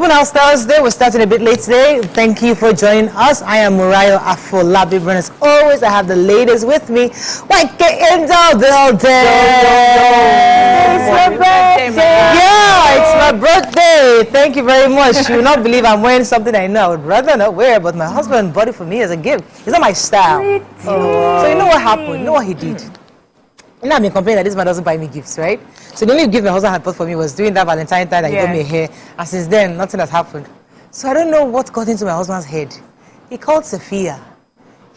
Open House Thursday. We're starting a bit late today. Thank you for joining us. I am Murayo Afolabi. And as always, I have the ladies with me. White Angel building. It's my birthday. Yeah, it's my birthday. Thank you very much. You will not believe I'm wearing something I know I would rather not wear, but my husband bought it for me as a gift. It's not my style. So you know what happened? You know what he did? You know, I've been complaining that this man doesn't buy me gifts, right? So the only gift my husband had bought for me was doing that Valentine time that he got me a hair. And since then, nothing has happened. So I don't know what got into my husband's head. He called Sophia.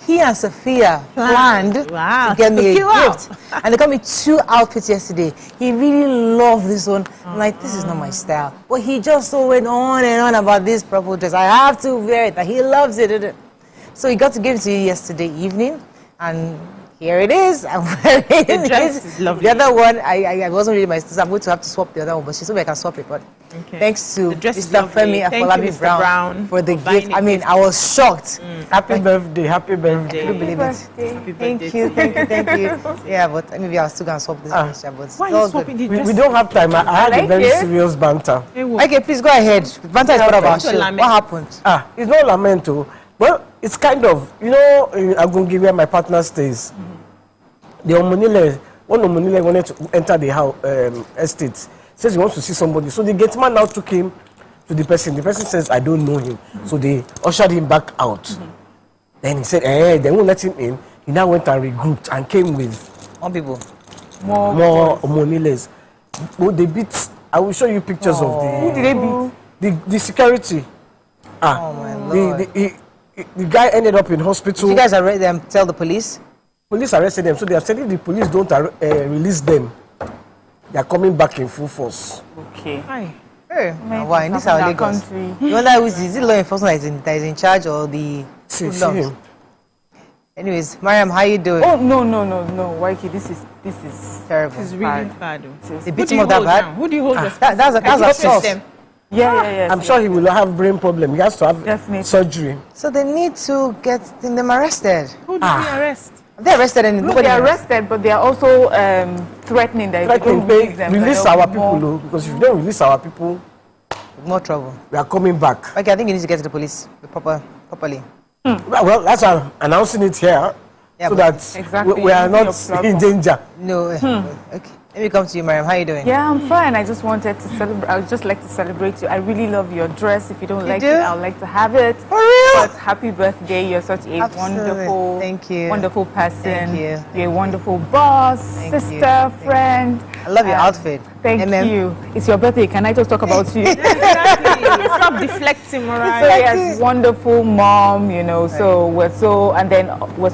He and Sophia planned to get me a gift. And they got me 2 outfits yesterday. He really loved this one. I'm like, this is not my style. But he just so went on and on about this purple dress. I have to wear it. He loves it. So he got to give it to you yesterday evening. And here it is. I'm wearing it. The dress is lovely. The other one, I wasn't really my sister. I'm going to have to swap the other one, but she said I can swap it. But thanks to Mr. Femi Afolabi Brown for the gift. I mean, I was shocked. Happy birthday. Happy birthday. Can you believe it? Thank you. Yeah, but maybe I'll still going to swap this picture. But why are you swapping the dress? We don't have time. I had a very serious banter. Okay, please go ahead. Banter is part of our show. What happened? It's not lamento. Well, it's kind of, you know, I'm going to give you my partner stays. The Omonile, one Omonile wanted to enter the house, estate, says he wants to see somebody. So the gate man now took him to the person. The person says, I don't know him. So they ushered him back out. Then he said, they won't let him in. He now went and regrouped and came with more people. More Omoniles. Oh, they beat, I will show you pictures of the... Who did they beat? The security. Oh my Lord. The guy ended up in hospital. Did you guys arrest them? Tell the police? Police arrested them, so they are saying if the police don't release them, they are coming back in full force. Okay. Hey, why in this our Lagos? Country. You wonder is it law enforcement that is in charge or the see him. Anyways, Mariam, how you doing? Oh no, Waiki, this is terrible. It's really bad. They beat him up that bad. Who do you hold? That's a source. Yeah. I'm sure he will have brain problem. He has to have surgery. So they need to get them arrested. Who do we arrest? They arrested and no, they are arrested, but they are also threatening that if they release them, release our people, because if you don't release our people, more trouble. We are coming back. Okay, I think you need to get to the police properly. Well, that's why I'm announcing it here, so that we are not in danger. No. Okay. Let me come to you, Mariam. How are you doing? Yeah, I'm fine. I just wanted to celebrate. I would just like to celebrate you. I really love your dress. If you don't like it, I would like to have it. For real? But happy birthday. You're such a wonderful, wonderful person. Thank you. You're a wonderful boss, sister, friend. I love your outfit. Thank you. It's your birthday. Can I just talk about you? Stop deflecting, Mariah. So yes, wonderful mom, you know. So we're so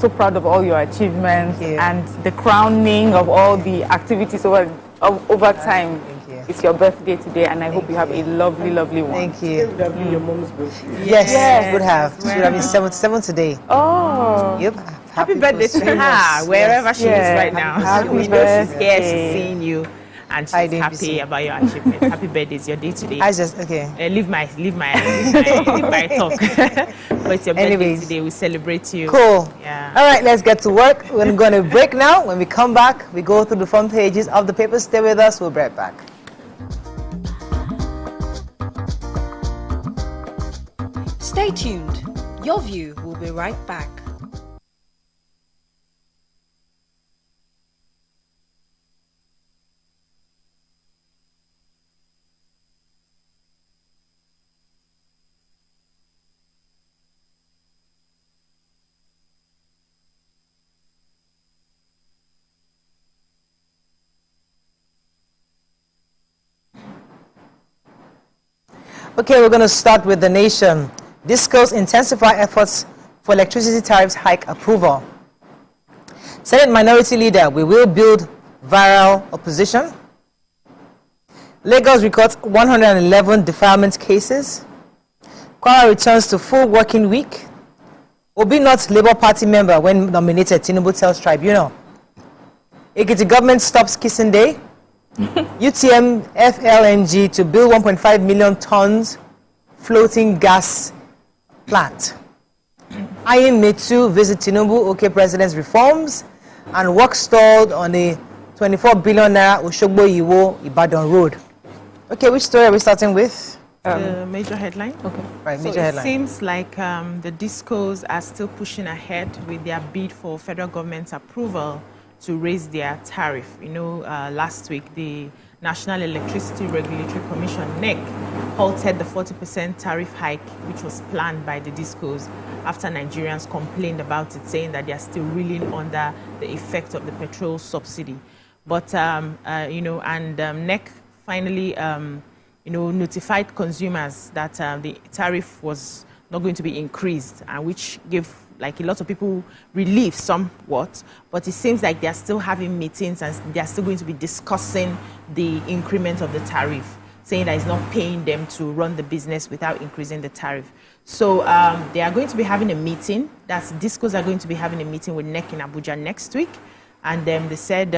proud of all your achievements and the crowning of all the activities over time. It's your birthday today, and I hope you have a lovely, lovely one. Thank you. Would have been your mom's birthday. Yes, would have. She would have been 77 today. Oh. Yep. Happy birthday to her, wherever she is right now. Happy birthday. She's here, she's seeing you, and she's happy about your achievement. Happy birthday, it's your day today. I just, leave my talk. But it's your birthday today, we celebrate you. Cool. Yeah. All right, let's get to work. We're going to break now. When we come back, we go through the front pages of the paper. Stay with us, we'll be right back. Stay tuned. Your View will be right back. Okay, we're going to start with The Nation. Discuss intensify efforts for electricity tariffs hike approval. Senate Minority Leader, we will build viral opposition. Lagos records 111 defilement cases. Kwara returns to full working week. Obi not Labour Party member when nominated, Tinubu tells Tribunal. Ekiti government stops kissing day. UTM FLNG to build 1.5 million tons floating gas plant. Ayin Metu visit Tinubu, OK President's reforms, and work stalled on a 24 billion naira Oshogbo Iwo Ibadan road. Okay, which story are we starting with? The major headline. Okay. Right, So major it headline. seems like the discos are still pushing ahead with their bid for federal government's approval to raise their tariff. You know, last week the National Electricity Regulatory Commission (NEC) halted the 40% tariff hike, which was planned by the discos after Nigerians complained about it, saying that they are still reeling under the effect of the petrol subsidy. But you know, and NEC finally you know, notified consumers that the tariff was not going to be increased, and which gave like a lot of people relief somewhat. But it seems like they are still having meetings and they are still going to be discussing the increment of the tariff, saying that it's not paying them to run the business without increasing the tariff. So they are going to be having a meeting. That's discos are going to be having a meeting with NEC in Abuja next week, and they said.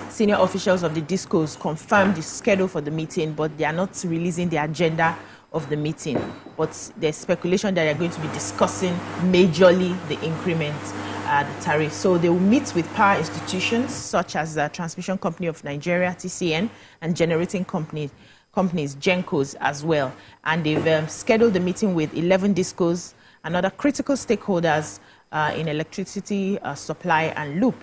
Senior officials of the discos confirmed the schedule for the meeting, but they are not releasing the agenda of the meeting. But there's speculation that they're going to be discussing majorly the increment, the tariff. So they will meet with power institutions such as the Transmission Company of Nigeria, TCN, and generating companies, GENCOs as well. And they've scheduled the meeting with 11 discos and other critical stakeholders in electricity supply and loop.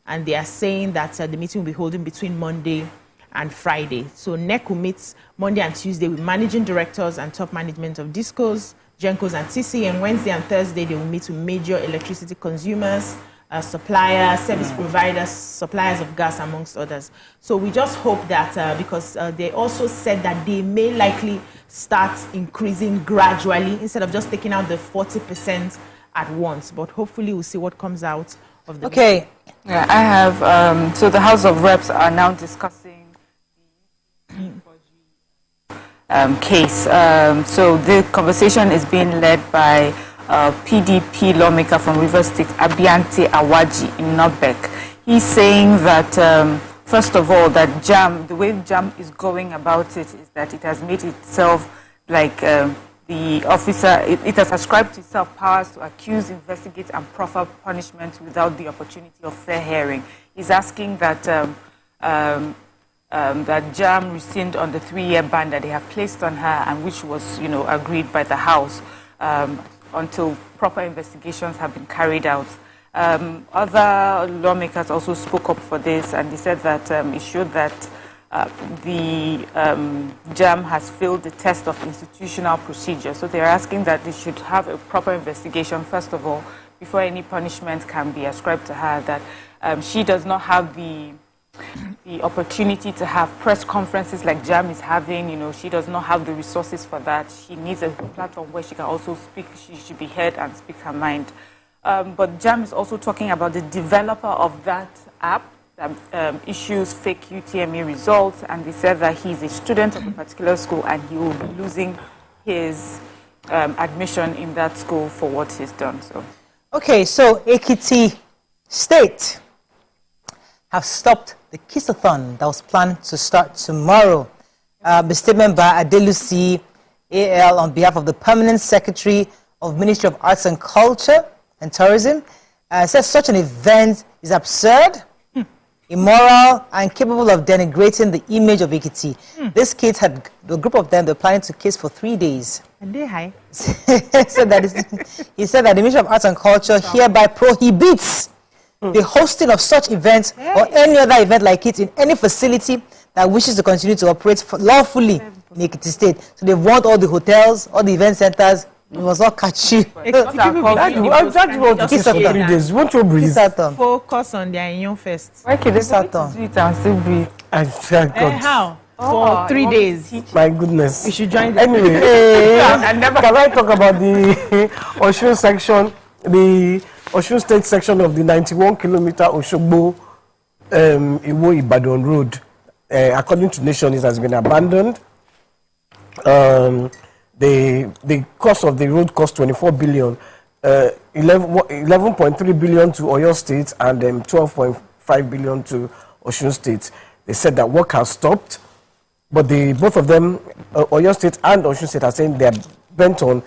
And they are saying that the meeting will be holding between Monday and Friday. So NEC will meet Monday and Tuesday with managing directors and top management of discos, GENCOs and TCN. Wednesday and Thursday, they will meet with major electricity consumers, suppliers, service providers, suppliers of gas, amongst others. So we just hope that, because they also said that they may likely start increasing gradually instead of just taking out the 40% at once. But hopefully we'll see what comes out of the meeting. Yeah, I have, so the House of Reps are now discussing the case. So the conversation is being led by PDP lawmaker from Rivers State, Abiante Awaji in Nobek. He's saying that, first of all, that JAM, the way JAM is going about it is that it has made itself like the officer, it has ascribed to itself powers to accuse, investigate, and proffer punishment without the opportunity of fair hearing. He's asking that that JAM rescind on the 3-year ban that they have placed on her, and which was, you know, agreed by the House until proper investigations have been carried out. Other lawmakers also spoke up for this, and they said that it showed that the JAM has failed the test of institutional procedure. So they're asking that they should have a proper investigation, first of all, before any punishment can be ascribed to her, that she does not have the opportunity to have press conferences like JAM is having. You know, she does not have the resources for that. She needs a platform where she can also speak, she should be heard and speak her mind. But JAM is also talking about the developer of that app that issues fake UTME results, and they said that he's a student of a particular school and he will be losing his admission in that school for what he's done. So, okay, so Ekiti State have stopped the Kissathon that was planned to start tomorrow. The statement by Adelusi AL on behalf of the Permanent Secretary of Ministry of Arts and Culture and Tourism says such an event is absurd, immoral, and capable of denigrating the image of Ekiti. These kids had, the group of them, they're planning to kiss for 3 days. And they high. He said that the Ministry of Arts and Culture hereby prohibits the hosting of such events or any other event like it in any facility that wishes to continue to operate lawfully in Ekiti State. So they want all the hotels, all the event centers. We must not catch you. That's what kiss for 3 days. Won't you breathe? Focus on their immune first. why can they start on it and still breathe? I thank God. How? For 3 days. My goodness. You should join the Anyway, can I talk about the Osun section, the Osun State section of the 91-kilometer Osogbo Iwo Ibadan road? According to Nation, it has been abandoned. The cost of the road cost 24 billion, 11.3 billion to Oyo State and 12.5 billion to Osun State. They said that work has stopped, but both of them, Oyo State and Osun State, are saying they are bent on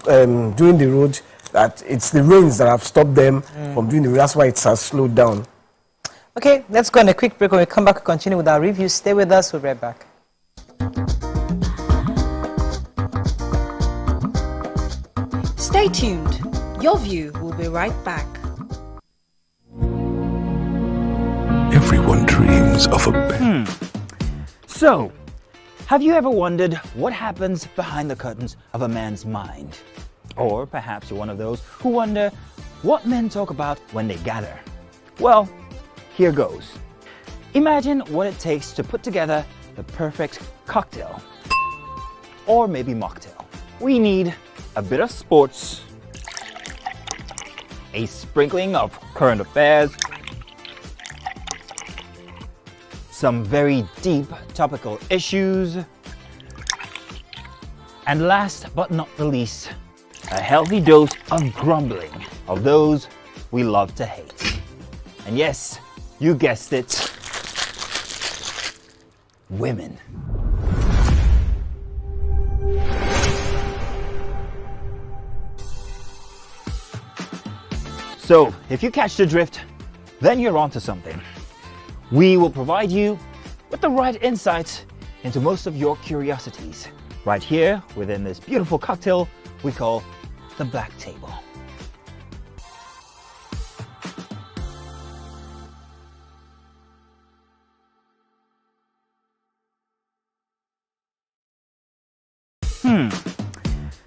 doing the road, that it's the rains that have stopped them from doing the road. That's why it has slowed down. Okay, let's go on a quick break. When we come back, we'll continue with our review. Stay with us. We'll be right back. Stay tuned. Your View will be right back. Everyone dreams of a So, have you ever wondered what happens behind the curtains of a man's mind? Or perhaps you're one of those who wonder what men talk about when they gather. Well, here goes. Imagine what it takes to put together the perfect cocktail. Or maybe mocktail. We need a bit of sports, a sprinkling of current affairs, some very deep topical issues, and last but not the least, a healthy dose of grumbling of those we love to hate. And yes, you guessed it, women. So, if you catch the drift, then you're onto something. We will provide you with the right insights into most of your curiosities, right here within this beautiful cocktail we call the Black Table.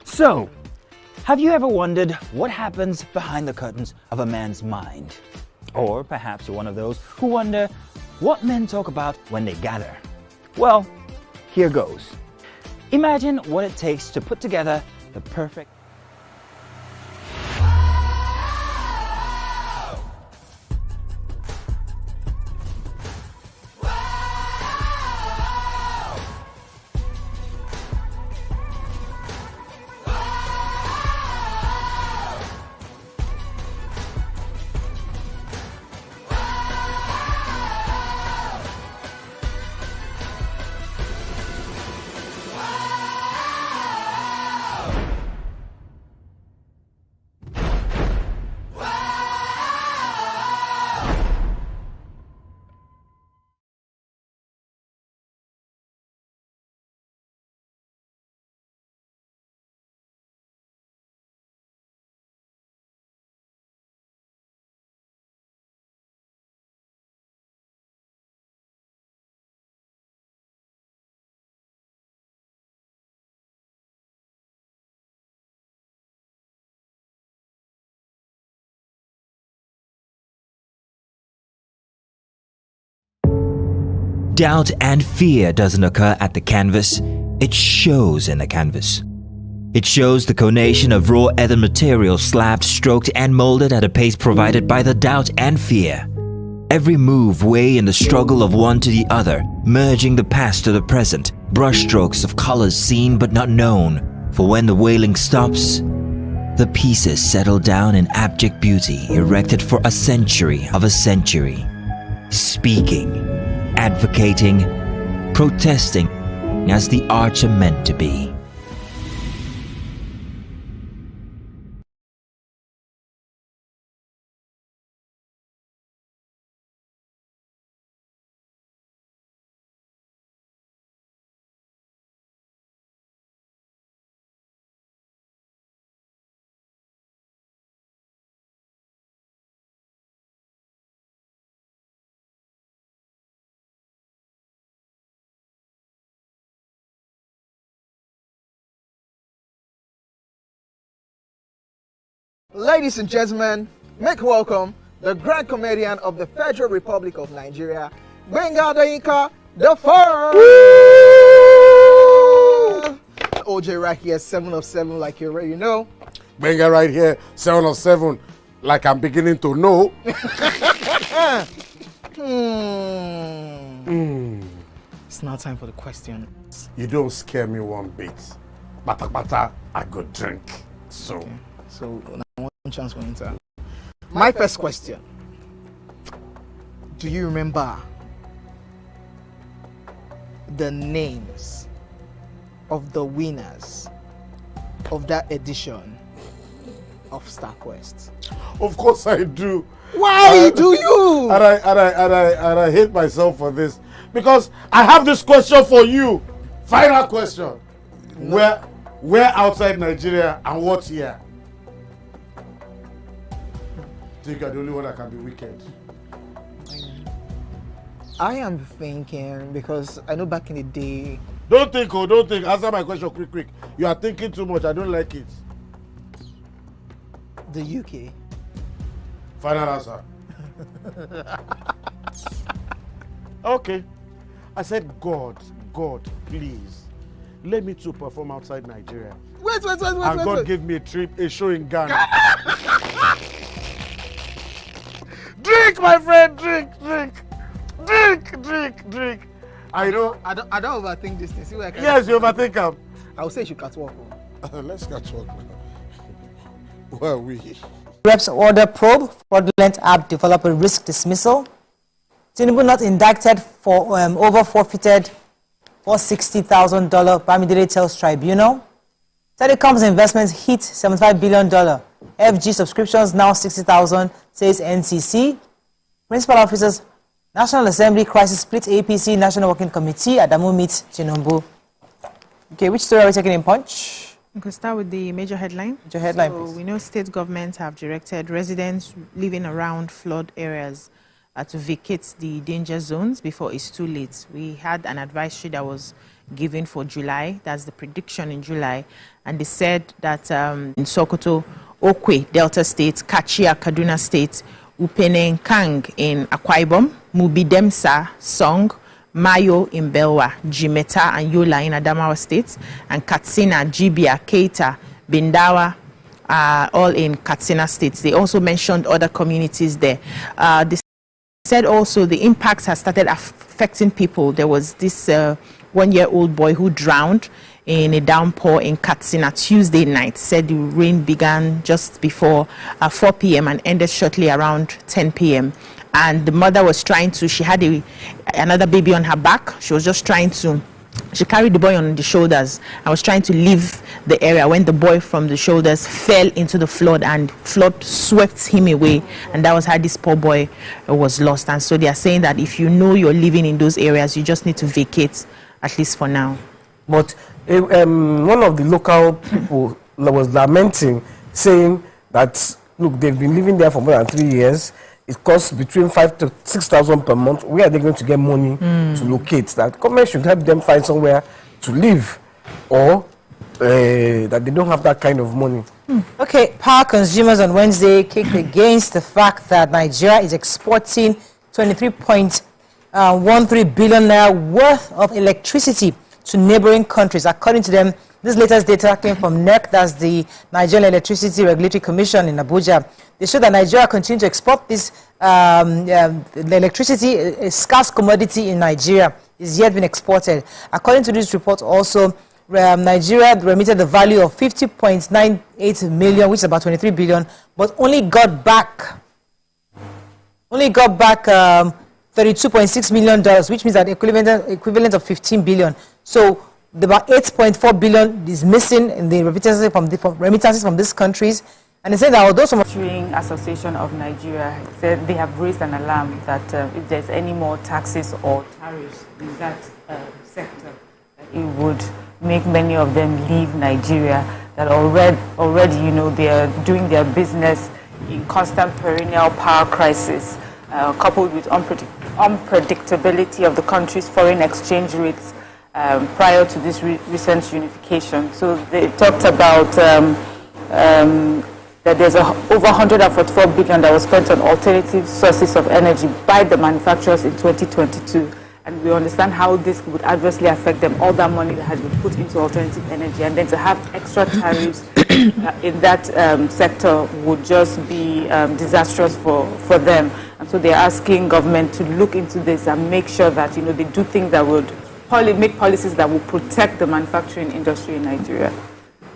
So, have you ever wondered what happens behind the curtains of a man's mind? Or perhaps you're one of those who wonder what men talk about when they gather. Well, here goes. Imagine what it takes to put together the perfect doubt and fear doesn't occur at the canvas, it shows in the canvas. It shows the conation of raw earthen material slabbed, stroked and molded at a pace provided by the doubt and fear. Every move way in the struggle of one to the other, merging the past to the present, brushstrokes of colors seen but not known. For when the wailing stops, the pieces settle down in abject beauty erected for a century of a century. Speaking, advocating, protesting as the arts are meant to be. Ladies and gentlemen, make welcome the grand comedian of the Federal Republic of Nigeria, Gbenga Adeyinka the First. OJ right here, 7 of 7, like you already know. Gbenga right here, 7 of 7, like I'm beginning to know. It's now time for the questions. You don't scare me one bit. Bata bata, I go drink. So. Okay. So now one chance for enter. My first question. Do you remember the names of the winners of that edition of StarQuest? Of course I do. Why do you? And I hate myself for this. Because I have this question for you. Final question. No. Where outside Nigeria and what year? think you're the only one that can be wicked. I am thinking because I know back in the day. Don't think. Answer my question quick. You are thinking too much. I don't like it. The UK. Final answer. Okay. I said, God, please, let me to perform outside Nigeria. Wait. And God gave me a show in Ghana. Drink, my friend, drink. I know. I don't overthink this thing. See where I can. Yes, you overthink them. I would say you should catwalk. Let's catwalk now. Where are we? Reps order probe fraudulent app developer risk dismissal. Tinubu not indicted for over forfeited $460,000 Bamidele tells Tribunal. Telecoms investments hit $75 billion. FG subscriptions now 60,000, says NCC. Principal officers, National Assembly crisis split APC National Working Committee. Adamu meets Tinubu. Okay, which story are we taking in Punch? We can start with the major headline. Major headline, So please. we know state governments have directed residents living around flood areas to vacate the danger zones before it's too late. We had an advisory that was given for July. That's the prediction in July. And they said that in Sokoto, Okwe, Delta State, Kachia, Kaduna State, Upenenkang in Akwa Ibom, Mubidemsa, Song, Mayo in Belwa, Jimeta and Yola in Adamawa State, and Katsina, Jibia, Keita, Bindawa, all in Katsina State. They also mentioned other communities there. They said also the impacts have started affecting people. There was this one-year-old boy who drowned in a downpour in Katsina Tuesday night. Said the rain began just before 4 p.m. and ended shortly around 10 p.m. And the mother was trying to, she had another baby on her back. She was just trying to, she carried the boy on the shoulders and was trying to leave the area when the boy from the shoulders fell into the flood, and flood swept him away. And that was how this poor boy was lost. And so they are saying that if you know you're living in those areas, you just need to vacate, at least for now. But one of the local people was lamenting, saying that, look, they've been living there for more than 3 years. It costs between 5,000 to 6,000 per month. Where are they going to get money to locate? That government should help them find somewhere to live, or that they don't have that kind of money. Okay, power consumers on Wednesday kicked against the fact that Nigeria is exporting 23.13 billion naira worth of electricity to neighboring countries. According to them, this latest data came from NERC, that's the Nigerian Electricity Regulatory Commission in Abuja. They show that Nigeria continues to export this the electricity, a scarce commodity in Nigeria, is yet been exported. According to this report also, Nigeria remitted the value of 50.98 million, which is about 23 billion, but only got back $32.6 million, which means that equivalent of 15 billion. So about 8.4 billion is missing in the remittances from these countries. And they said that although some Association of Nigeria said they have raised an alarm that if there's any more taxes or tariffs in that sector, it would make many of them leave Nigeria. That already, you know, they are doing their business in constant perennial power crisis, coupled with unpredictability of the country's foreign exchange rates prior to this recent unification. So they talked about that there's over 144 billion that was spent on alternative sources of energy by the manufacturers in 2022. And we understand how this would adversely affect them, all that money that has been put into alternative energy, and then to have extra tariffs in that sector would just be disastrous for them. And so they're asking government to look into this and make sure that, you know, they do things that would make policies that will protect the manufacturing industry in Nigeria.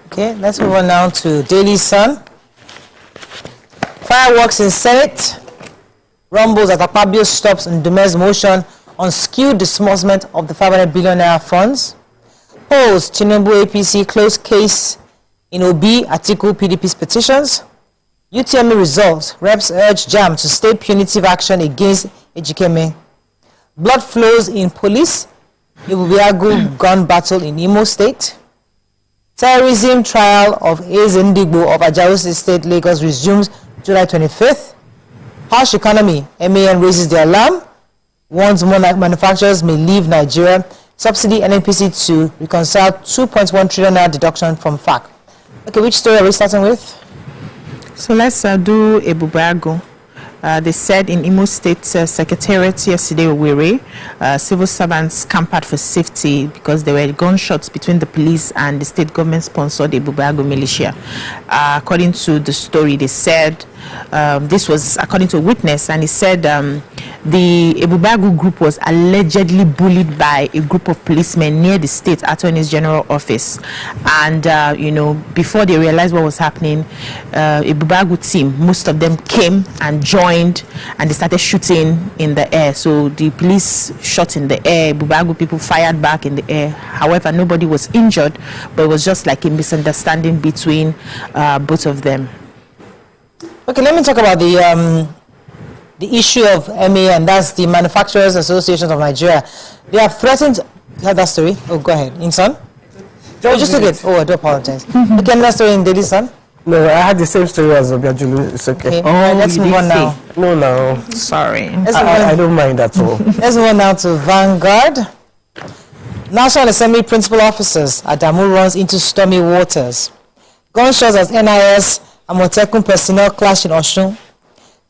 Okay, let's move on now to Daily Sun. Fireworks in Senate. Rumbles at Akpabio stops Ndume's motion on skewed disbursement of the 500 billion naira funds. Polls, Tinubu APC closed case in Obi, Atiku, PDP's petitions. UTME results, reps urge JAM to stay punitive action against Ejikeme. Blood flows in police, Ibubiagu gun battle in Imo State. Terrorism trial of Ezendigbo of Ajawisi State, Lagos resumes July 25th. Harsh economy. MAN raises the alarm. Warns more manufacturers may leave Nigeria. Subsidy NNPC to reconcile 2.1 trillion naira deduction from FAC. Okay, which story are we starting with? So let's do Ebubago. They said in Imo State Secretariat yesterday, Owerri, civil servants scampered for safety because there were gunshots between the police and the state government-sponsored Ebubago militia. According to the story, they said this was according to a witness, and he said the Ebubago group was allegedly bullied by a group of policemen near the state attorney's general office, and before they realized what was happening, Ebubago team, most of them came and joined, and they started shooting in the air. So the police shot in the air, Ebubago people fired back in the air. However, nobody was injured, but it was just like a misunderstanding between both of them. Okay, let me talk about the issue of MAN, that's the Manufacturers Association of Nigeria. They have threatened. You heard that story? Oh, go ahead. In Sun? Just took it. Oh, I do apologize. Okay, another story in Daily Sun? No, I had the same story as Obiajulu. It's okay. Let's move on now. No. Sorry. I don't mind at all. Let's move on now to Vanguard. National Assembly principal officers, Adamu runs into stormy waters. Gunshots as NIS and Motekun personnel clash in Osun.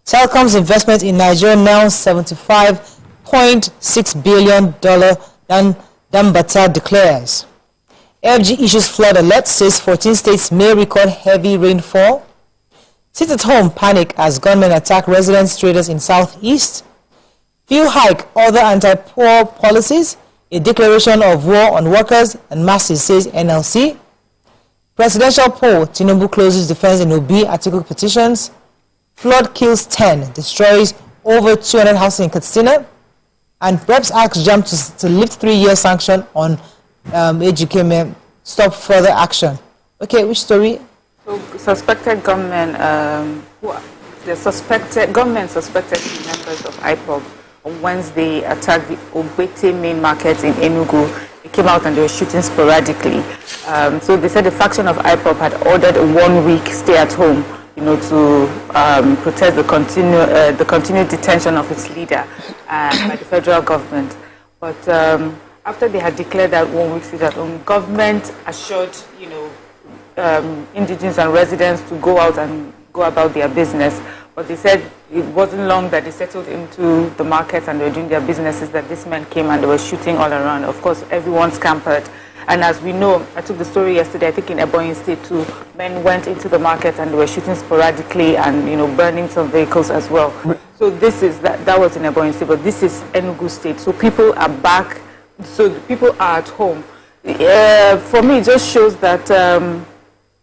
Telcom's investment in Nigeria now $75.6 billion, Dambata declares. FG issues flood alert, says 14 states may record heavy rainfall. Sit at home panic as gunmen attack residence traders in Southeast. Fuel hike, other anti-poor policies, a declaration of war on workers and masses, says NLC. Presidential poll, Tinubu closes defense in Obi article petitions. Flood kills 10, destroys over 200 houses in Katsina. And Reps ask JAM to lift 3-year sanction on Ejikeme, stop further action. Okay, which story? So suspected gunmen, suspected members of IPOB on Wednesday attacked the Ogbete main market in Enugu. They came out and they were shooting sporadically. So they said the faction of IPOB had ordered a 1-week stay at home, to protest the continued detention of its leader by the federal government. But after they had declared that 1-week stay at home, government assured, indigenous and residents to go out and go about their business. But they said it wasn't long that they settled into the markets and they were doing their businesses that these men came and they were shooting all around. Of course, everyone scampered. And as we know, I took the story yesterday, I think in Ebonyi State too, men went into the market and they were shooting sporadically and, burning some vehicles as well. So this is, that was in Ebonyi State, but this is Enugu State. So people are back, so the people are at home. For me, it just shows that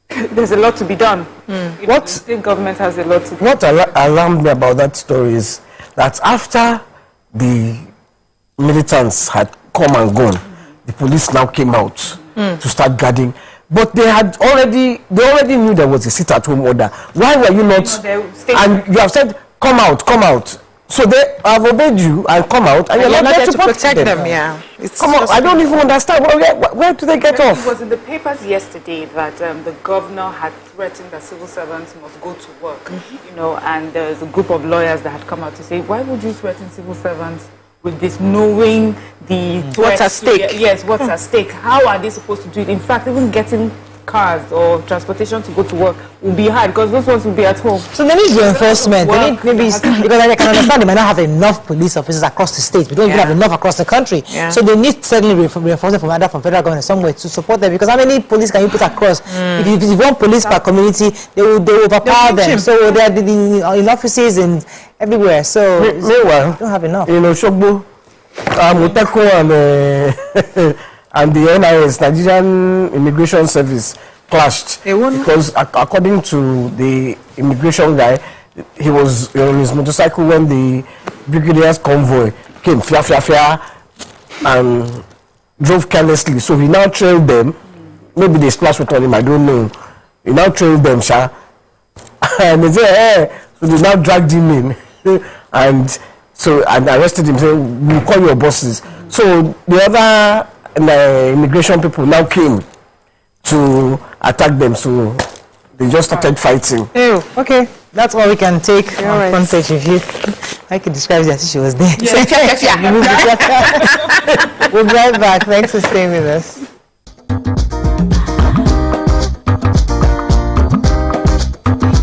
there's a lot to be done. The state government has a lot to do. What alarmed me about that story is that after the militants had come and gone, the police now came out to start guarding. But they already knew there was a sit-at-home order. Why were you not? And you have said, come out. So they have obeyed you and come out, and you're not there to protect them. Yeah. Come on, I don't even understand. Where do they get off? It was in the papers yesterday that the governor had threatened that civil servants must go to work. And there's a group of lawyers that had come out to say, why would you threaten civil servants with this, knowing what's at stake? Yes, what's at stake. How are they supposed to do it? In fact, even getting cars or transportation to go to work will be hard because those ones will be at home. So they need reinforcement. They need because I can understand they might not have enough police officers across the state. We don't even have enough across the country. Yeah. So they need certainly reinforcement from federal government somewhere to support them, because how many police can you put across? If you want police per community, they will overpower them. So they are in offices and everywhere. So meanwhile, we don't have enough. Shogbo, Muteko and the NIS, Nigerian Immigration Service, clashed because according to the immigration guy, he was on his motorcycle when the brigadier's convoy came, and drove carelessly. So he now trailed them. Maybe they splashed with on him, I don't know. He now trailed them, and they said, hey. So they now dragged him in and arrested him, saying, we'll call your bosses. So the other immigration people now came to attack them, so they just started fighting. Okay. That's all we can take on front page review. I can describe it as if she was there. We'll be right back. Thanks for staying with us.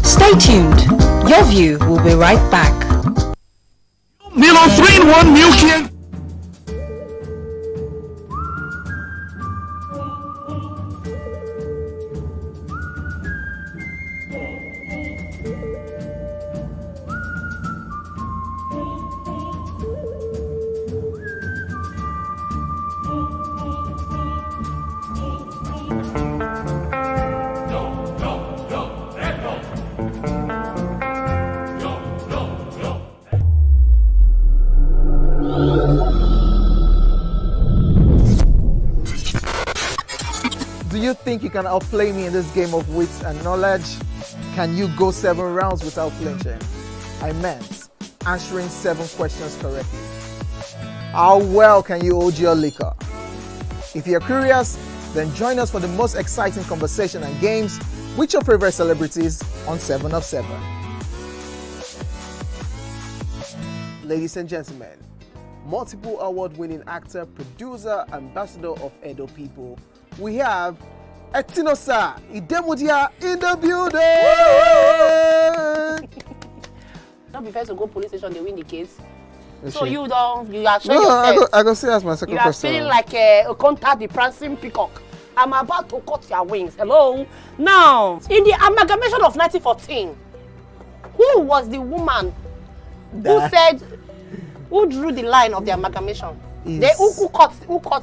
Stay tuned. Your View will be right back. Milo 3-in-1 Milky. Do you think you can outplay me in this game of wits and knowledge? Can you go 7 rounds without flinching? I meant answering 7 questions correctly. How well can you hold your liquor? If you're curious, then join us for the most exciting conversation and games with your favorite celebrities on 7 of 7. Ladies and gentlemen, multiple award-winning actor, producer, ambassador of Edo People, we have Etinosa Idemudia in the building. Not be first to go police station, they win the case. Is So she? you are showing No, yourself. I go see as my second You are question. feeling like a contact the prancing peacock. I'm about to cut your wings. Hello. Now, in the amalgamation of 1914, who was the woman who drew the line of the amalgamation? Who cut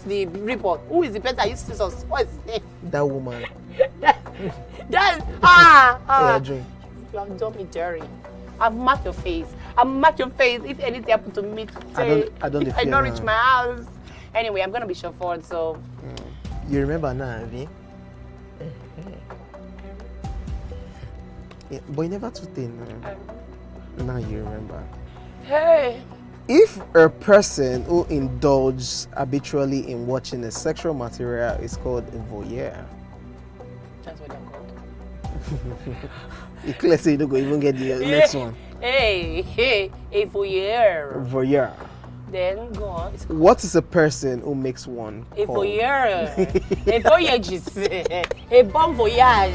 the report? Who is the person that used scissors? What is his name? That woman. Yeah, drink. You have done me dirty. I've marked your face. I've marked your face. If anything happened to me today, I don't if I don't reach my house. Anyway, I'm gonna be chauffeured, so. You remember now, Avi? Yeah, but you never too thin. Now you remember. Hey. If a person who indulges habitually in watching a sexual material is called a voyeur. That's what they're called. You clearly say you don't go even get the next one. Hey, a voyeur. Voyeur. Then go on. What is a person who makes one A called? voyeur. A voyagist. A bon voyage.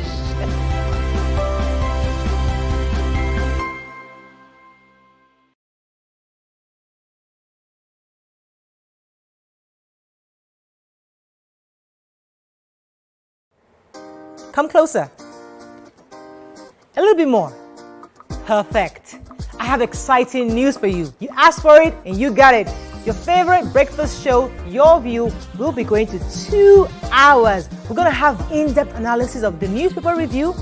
Come closer. A little bit more. Perfect. I have exciting news for you. You asked for it and you got it. Your favorite breakfast show, Your View, will be going to 2 hours. We're going to have in-depth analysis of the newspaper review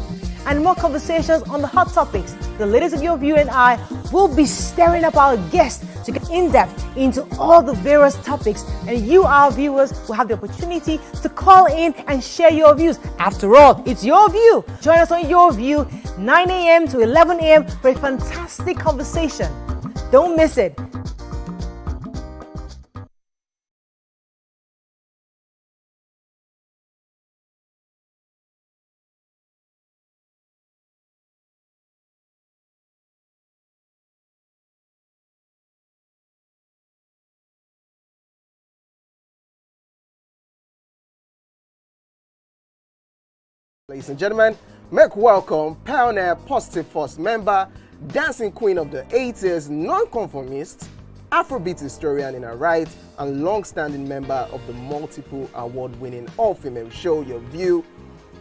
and more conversations on the hot topics. The ladies of Your View and I will be stirring up our guests to get in-depth into all the various topics, and you, our viewers, will have the opportunity to call in and share your views. After all, it's your view. Join us on Your View, 9 a.m. to 11 a.m. for a fantastic conversation. Don't miss it. Ladies and gentlemen, make welcome pioneer Positive Force member, dancing queen of the 80s, non-conformist, Afrobeat historian in her right, and long-standing member of the multiple award-winning all-female show Your View,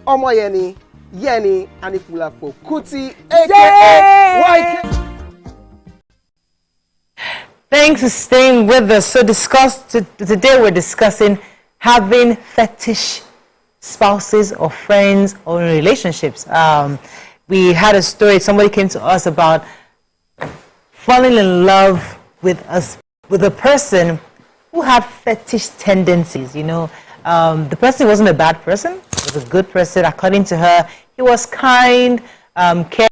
Omoyeni Yeni Anikulapo Kuti, aka YK. Thanks for staying with us. So today we're discussing having fetish spouses or friends or relationships. We had a story, somebody came to us about falling in love with a person who had fetish tendencies, you know. The person wasn't a bad person, he was a good person. According to her, he was kind, caring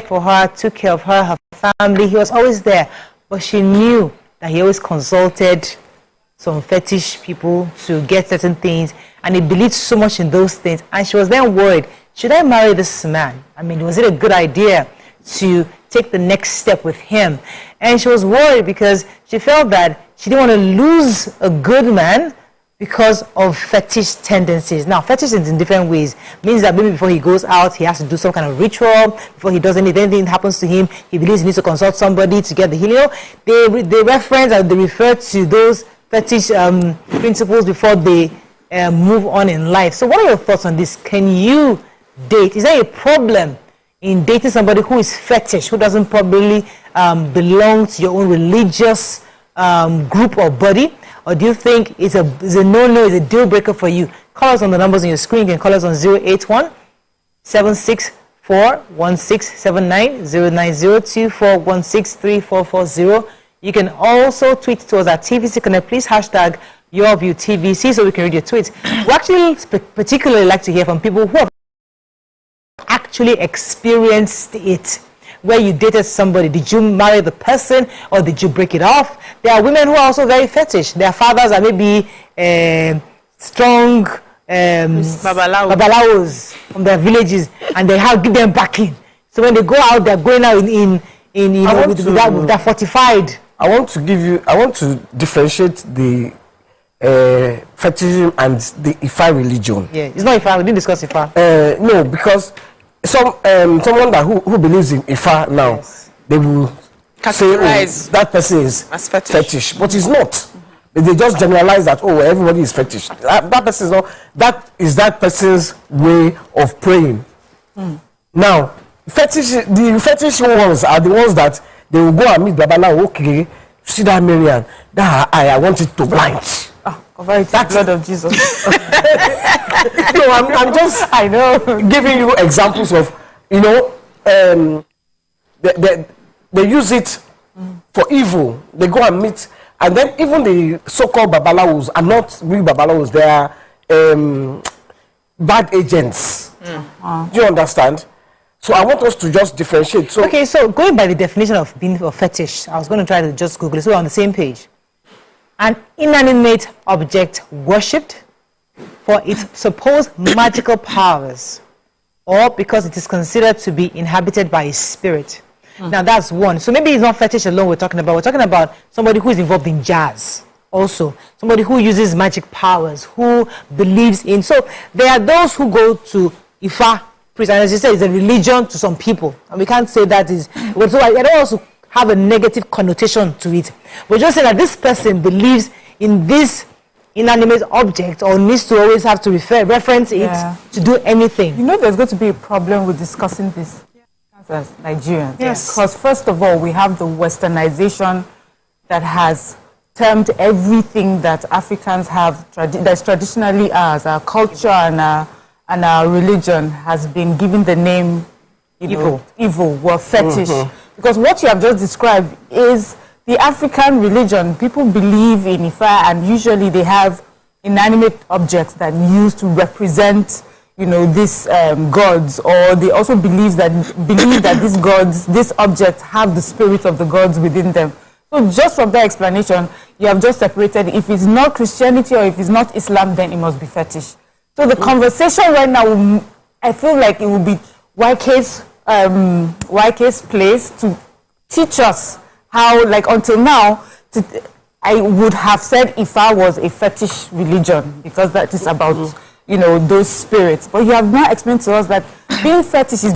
for her, took care of her family. He was always there, but she knew that he always consulted some fetish people to get certain things, and he believed so much in those things. And she was then worried, should I marry this man? I mean, was it a good idea to take the next step with him? And she was worried because she felt that she didn't want to lose a good man because of fetish tendencies. Now, fetish is in different ways. Means that maybe before he goes out, he has to do some kind of ritual. Before he does anything happens to him, he believes he needs to consult somebody to get the healing. They reference and they refer to those fetish principles before they move on in life. So what are your thoughts on this? Can you date? Is there a problem in dating somebody who is fetish, who doesn't probably belong to your own religious group or body? Or do you think it's a no-no, it's a deal breaker for you? Call us on the numbers on your screen. You can call us on 081 764 1679, 0902416 3440. You can also tweet to us at TVC Connect. Please hashtag YourViewTVC so we can read your tweets. We actually particularly like to hear from people who have actually experienced it. Where you dated somebody, did you marry the person or did you break it off? There are women who are also very fetish. Their fathers are maybe strong babalawos from their villages, and they have give them backing. So when they go out, they're going out with that fortified. I want to differentiate the fetishism and the Ifa religion. Yeah, it's not Ifa. We didn't discuss Ifa. No, because someone who believes in Ifa now, yes, they will say, that person is fetish, but it's not. They just generalize that, everybody is fetish. That person is not. That is that person's way of praying. Now, the fetish ones are the ones that they will go and meet Babala. Okay, see that Marian, that I want it to blind. That's the blood of Jesus. No, I'm just giving you examples of, they use it for evil. They go and meet, and then even the so-called babalawos are not real babalawos. They are bad agents. Do you understand? So I want us to just differentiate. So okay, so going by the definition of being a fetish, I was going to try to just Google it so we're on the same page. An inanimate object worshipped for its supposed magical powers, or because it is considered to be inhabited by a spirit. Now that's one. So maybe it's not fetish alone we're talking about. We're talking about somebody who is involved in jazz also. Somebody who uses magic powers, who believes in. So there are those who go to Ifa priest, and as you say, it's a religion to some people. And we can't say that is. So I don't also have a negative connotation to it. We're just saying that this person believes in this inanimate object or needs to always have to reference it to do anything. There's going to be a problem with discussing this as Nigerians. Yes. Because first of all, we have the westernization that has termed everything that Africans have, that's traditionally ours, our culture and our religion has been given the name evil, fetish. Because what you have just described is the African religion. People believe in Ifa, and usually they have inanimate objects that use to represent, these gods, or they also believe that these gods, these objects have the spirit of the gods within them. So just from that explanation, you have just separated. If it's not Christianity or if it's not Islam, then it must be fetish. So the conversation right now, I feel like it will be YK's place to teach us how, like until now, I would have said Ifa was a fetish religion because that is about, those spirits. But you have now explained to us that being fetish is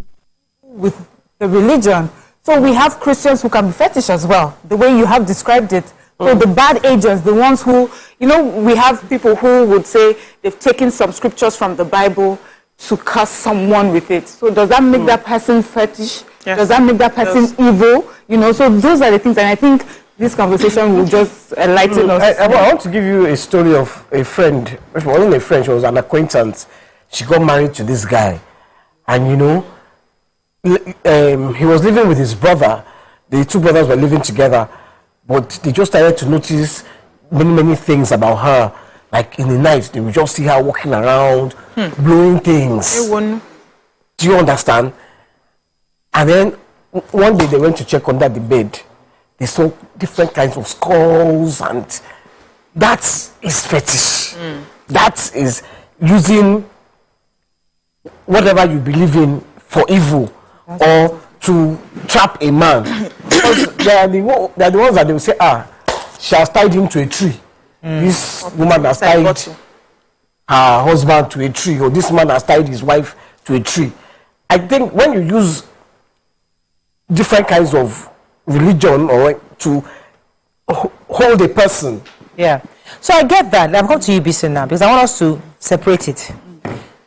with the religion. So we have Christians who can be fetish as well, the way you have described it. So the bad agents, the ones who, we have people who would say they've taken some scriptures from the Bible to curse someone with it. So does that make that person fetish? Yes. Does that make that person evil? So those are the things, and I think this conversation will just enlighten us. I want to give you a story of a friend. She wasn't a friend, she was an acquaintance. She got married to this guy, and he was living with his brother. The two brothers were living together, but they just started to notice many things about her. Like in the night, they would just see her walking around, blowing things. Do you understand? And then one day they went to check under the bed. They saw different kinds of skulls and that is fetish. That is using whatever you believe in for evil or to trap a man. Because they are the ones that they will say, she has tied him to a tree. This woman has tied her husband to a tree, or this man has tied his wife to a tree. I think when you use different kinds of religion or to hold a person. Yeah. So I get that. I'm coming to you, Bisi, now, because I want us to separate it.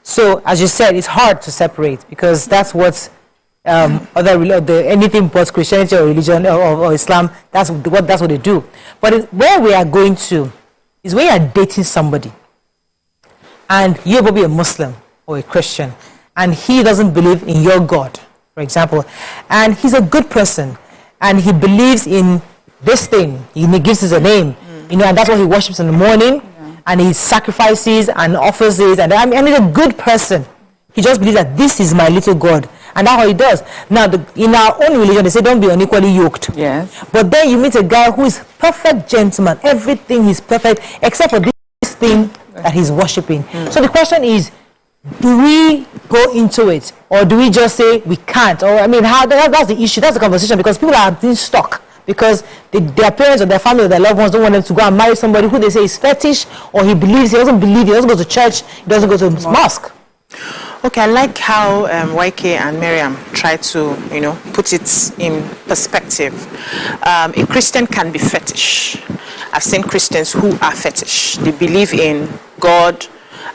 So, as you said, it's hard to separate because that's what anything but Christianity or religion or Islam, that's what they do. But where we are going to is where you are dating somebody and you're probably a Muslim or a Christian and he doesn't believe in your God, for example, and he's a good person and he believes in this thing, he gives us a name, and that's what he worships in the morning. And he sacrifices and offers it, and he's a good person. He just believes that this is my little God, and that's how he does. Now, in our own religion, they say don't be unequally yoked. Yes. But then you meet a guy who is perfect gentleman. Everything is perfect except for this thing that he's worshiping. So the question is, do we go into it, or do we just say we can't? Or that's the issue. That's the conversation, because people are being stuck. Because their parents or their family or their loved ones don't want them to go and marry somebody who they say is fetish, or he doesn't believe, he doesn't go to church, he doesn't go to mosque. Okay, I like how YK and Miriam try to, put it in perspective. A Christian can be fetish. I've seen Christians who are fetish. They believe in God,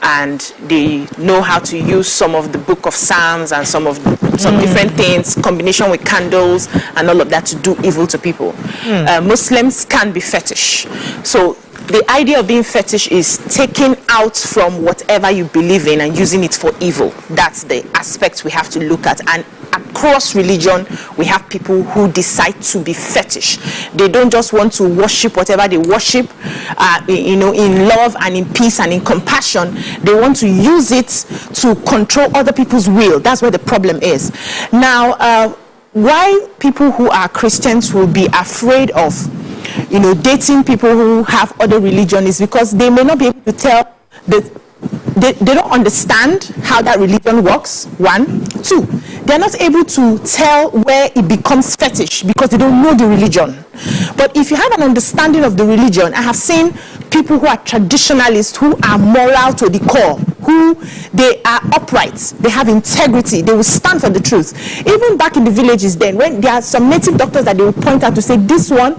and they know how to use some of the book of Psalms and some different things, combination with candles and all of that to do evil to people. Muslims can be fetish. So the idea of being fetish is taking out from whatever you believe in and using it for evil. That's the aspect we have to look at. And across religion, we have people who decide to be fetish. They don't just want to worship whatever they worship, in love and in peace and in compassion. They want to use it to control other people's will. That's where the problem is. Now, why people who are Christians will be afraid of, dating people who have other religion is because they may not be able to tell they don't understand how that religion works, 1. 2, they're not able to tell where it becomes fetish because they don't know the religion. But if you have an understanding of the religion, I have seen people who are traditionalists, who are moral to the core, who they are upright, they have integrity, they will stand for the truth. Even back in the villages then, when there are some native doctors that they will point out to say, this one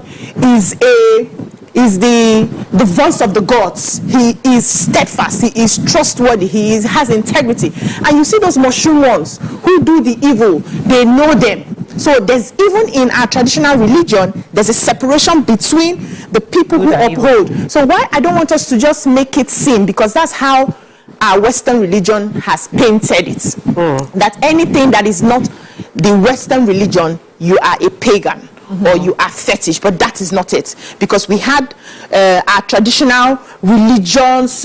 is the voice of the gods. He is steadfast, he is trustworthy, has integrity. And you see those mushroom ones who do the evil, they know them. So there's, even in our traditional religion, there's a separation between the people who uphold. Evil. So why I don't want us to just make it seem, because that's how our Western religion has painted it, that anything that is not the Western religion, you are a pagan. Or you are fetish, but that is not it, because we had our traditional religious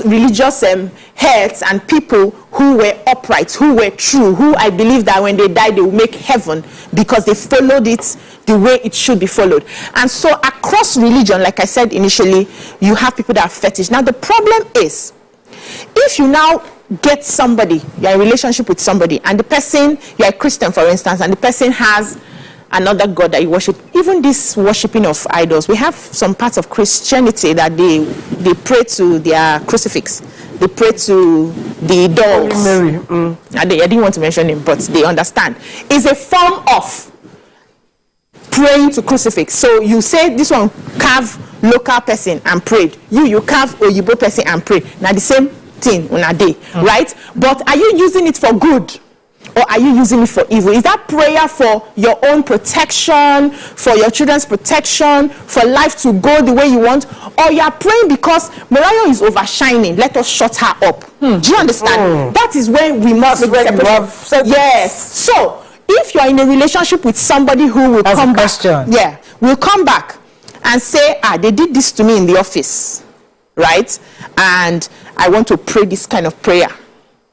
heads and people who were upright, who were true, who I believe that when they die they will make heaven because they followed it the way it should be followed. And so across religion, like I said initially, you have people that are fetish. Now the problem is, if you now get somebody, you're in a relationship with somebody, and the person, you're a Christian for instance, and the person has another god that you worship, even this worshipping of idols, we have some parts of Christianity that they pray to their crucifix, they pray to the dolls. Mary. I didn't want to mention him, but they understand. It's a form of praying to crucifix. So you say this one carve local person and prayed, you carve Oyibo person and pray. Now the same thing on a day, right? But are you using it for good? Or are you using it for evil? Is that prayer for your own protection, for your children's protection, for life to go the way you want? Or you are praying because Mariah is overshining, let us shut her up. Do you understand? That is when we must separate. Yes. So, if you are in a relationship with somebody who will come back, will come back and say, they did this to me in the office, right? And I want to pray this kind of prayer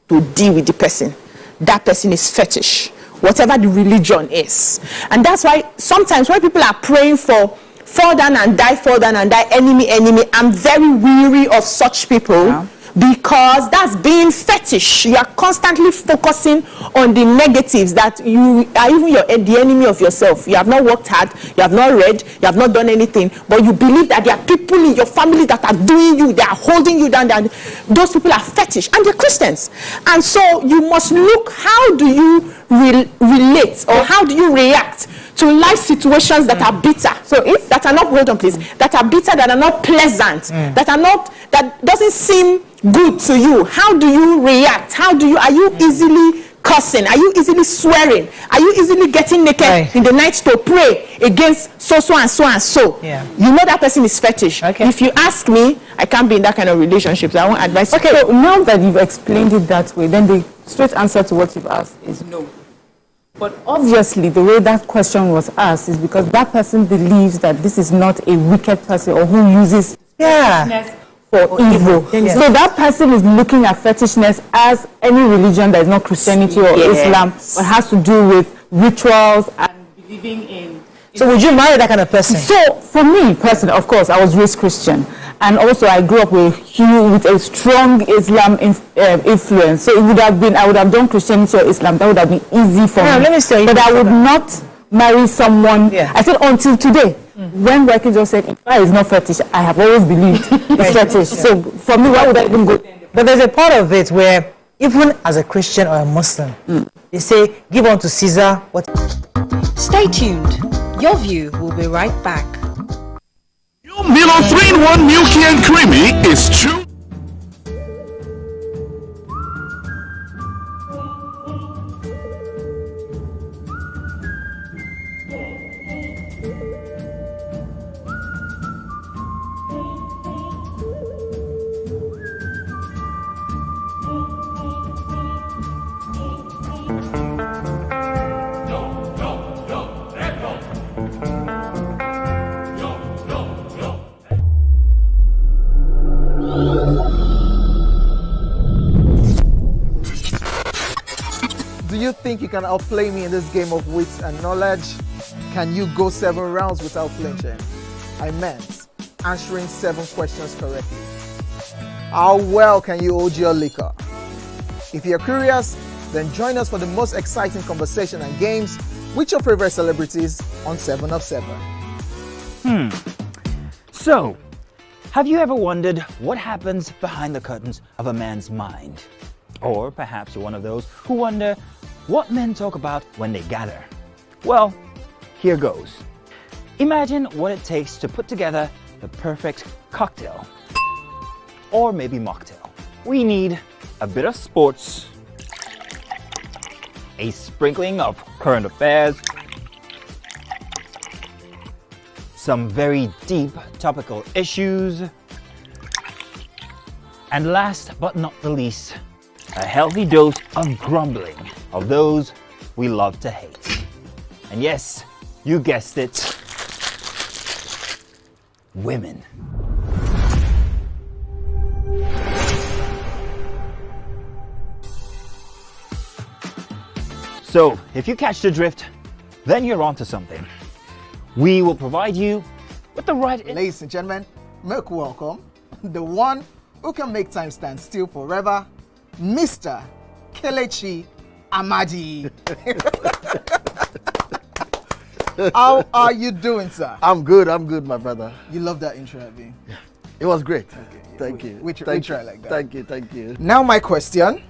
to deal with the person. That person is fetish, whatever the religion is. And that's why sometimes when people are praying for fall down and die, enemy. I'm very weary of such people. Because that's being fetish. You are constantly focusing on the negatives, that you are even the enemy of yourself. You have not worked hard, you have not read, you have not done anything, but you believe that there are people in your family that are doing you, they are holding you down, and those people are fetish, and they're Christians. And so you must look, how do you relate, or how do you react to life situations that are bitter? So if that are not, hold on please, that are bitter, that are not pleasant, that doesn't seem good to you, how do you react? Are you easily cursing? Are you easily swearing? Are you easily getting naked in the night to pray against so and so? Yeah. You know that person is fetish. Okay. If you ask me, I can't be in that kind of relationship, so I won't advise you. Okay, so now that you've explained it that way, then the straight answer to what you've asked is no. But obviously, the way that question was asked is because that person believes that this is not a wicked person, or who uses fetishness for evil. Yeah. So that person is looking at fetishness as any religion that is not Christianity or Islam, but has to do with rituals and believing in. So would you marry that kind of person? So for me personally, of course, I was raised Christian, and also I grew up with a strong Islam influence. So it would have been, I would have done Christianity or Islam. That would have been easy for me. Let me say, but I would not marry someone. I said until today. When Waki just said, if I is not fetish, I have always believed it's fetish. So for me, why would I even go? But there's a part of it where, even as a Christian or a Muslim, they say, give unto Caesar what. Stay tuned. Your View will be right back. Your Milo 3-in-1 Milky and Creamy is true. Do you think you can outplay me in this game of wits and knowledge? Can you go 7 rounds without flinching? I meant answering 7 questions correctly. How well can you hold your liquor? If you're curious, then join us for the most exciting conversation and games with your favorite celebrities on 7 of 7. So, have you ever wondered what happens behind the curtains of a man's mind? Or perhaps you're one of those who wonder what men talk about when they gather. Well, here goes. Imagine what it takes to put together the perfect cocktail. Or maybe mocktail. We need a bit of sports, a sprinkling of current affairs, some very deep topical issues, and last but not the least, a healthy dose of grumbling of those we love to hate. And yes, you guessed it, women. So, if you catch the drift, then you're onto something. We will provide you with the right... Ladies and gentlemen, make welcome the one who can make time stand still forever, Mr. Kelechi Amadi. How are you doing, sir? I'm good, my brother. You love that intro, Abby? Yeah. It was great. Okay. Thank you. We try like that. Thank you. Now my question,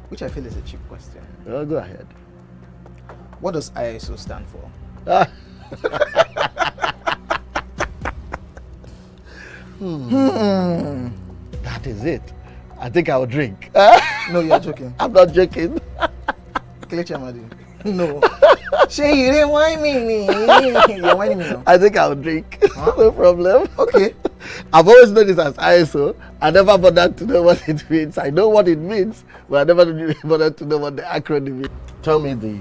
which I feel is a cheap question. Oh, go ahead. What does ISO stand for? That is it. I think I'll drink. No, you're joking. I'm not joking. Kelechi Amadi. No. Shay, you didn't whine me. You're whining me now. I think I'll drink. Huh? No problem. Okay. I've always known it as ISO. I never bothered to know what it means. I know what it means, but I never bothered to know what the acronym is. Tell me the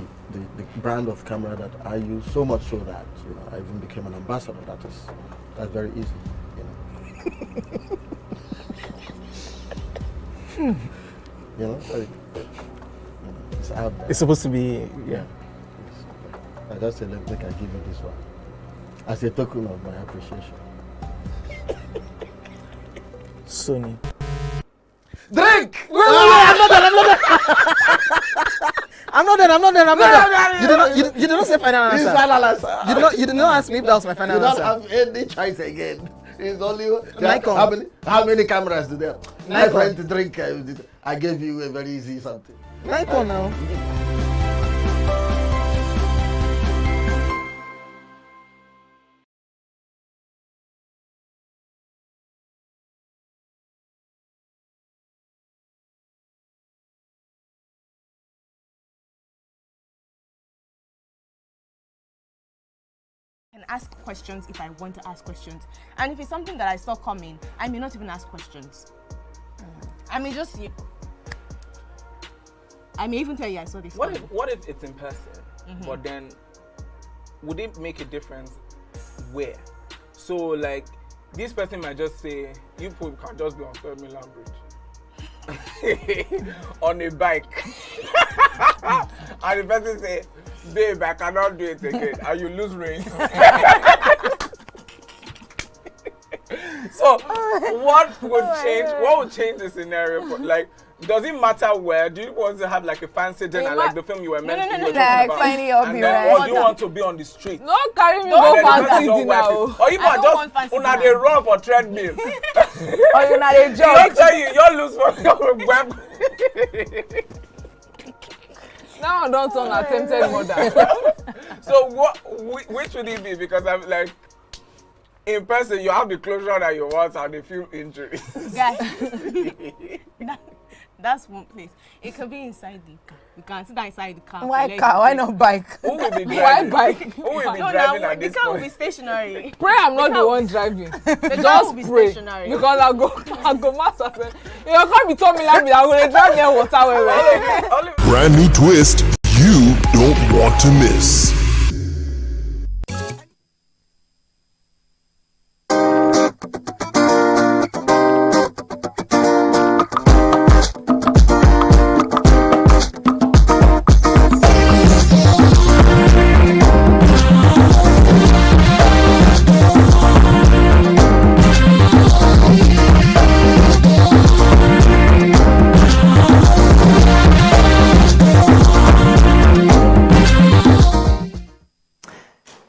brand of camera that I use, so much so that I even became an ambassador. That's very easy. It's out there. It's supposed to be, I just said, let me give you this one. as a token of my appreciation. Sony. Drink! Wait, I'm not done. You did not say final answer. It's final answer. You did not ask me if that was my final You answer. don't have any choice again. It's only Nikon. how many cameras do they have? I Nikon. went to drink. I gave you a very easy something. Nikon now. And ask questions if I want to ask questions. And if it's something that I saw coming, I may not even ask questions. I may just I may even tell you I saw this coming. What if it's in person? But then would it make a difference where? So like this person might just say, you people can just be on 3rd Milan Bridge on a bike. And the person say, babe, I cannot do it again, and you lose range. So what would change? What would change the scenario? For, like, does it matter where? Do you want to have like a fancy dinner, like the film you were meant to be like finding your and then, or do you want to be on the street? No, carry me go fancy dinner. Or you might just una dey run for treadmill. Or you na dey jog. Don't tell you lose for your web. Now I don't turn attempted murder. So which would it be? Because I'm like, in person you have the closure that you want and a few injuries. Guys, that's one place. It could be inside the car. You can sit down inside the car. Why car? Why not bike? Who will be driving? Why bike? Who will be driving at this point? The car will point? be stationary. Pray I'm not the one driving. The car will be stationary. Because I'll go master. You can't be telling me like me. I'm going to drive near water. Brand new twist you don't want to miss.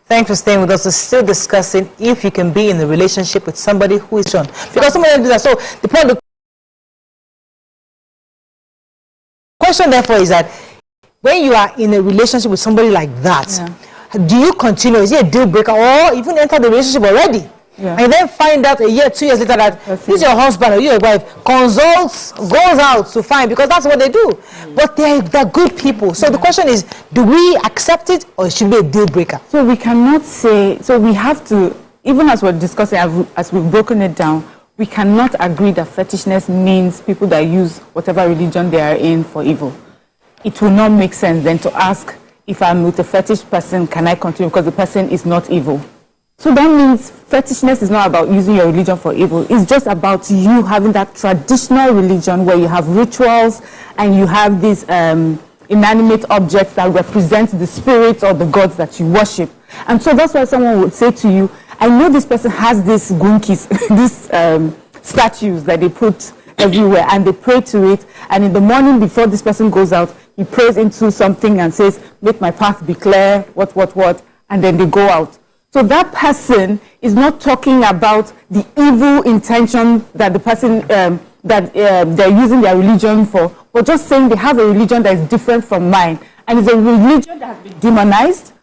Thanks for staying with us. We're still discussing if you can be in a relationship with somebody who is shown. Because some of them do that. So the question therefore is that when you are in a relationship with somebody like that, do you continue? Is it a deal breaker, or even enter the relationship already? And then find out a year, 2 years later that this your husband or your wife goes out to find, because that's what they do. But they're good people. So the question is, do we accept it, or it should be a deal breaker? So we cannot say, so we have to, even as we're discussing, as we've broken it down, we cannot agree that fetishness means people that use whatever religion they are in for evil. It will not make sense then to ask, if I'm with a fetish person, can I continue because the person is not evil? So that means fetishness is not about using your religion for evil. It's just about you having that traditional religion where you have rituals and you have these inanimate objects that represent the spirits or the gods that you worship. And so that's why someone would say to you, I know this person has these gunkis, these statues that they put everywhere, and they pray to it, and in the morning before this person goes out, he prays into something and says, make my path be clear, what, and then they go out. So that person is not talking about the evil intention that the person, they're using their religion for, but just saying they have a religion that is different from mine. And it's a religion that has been demonized.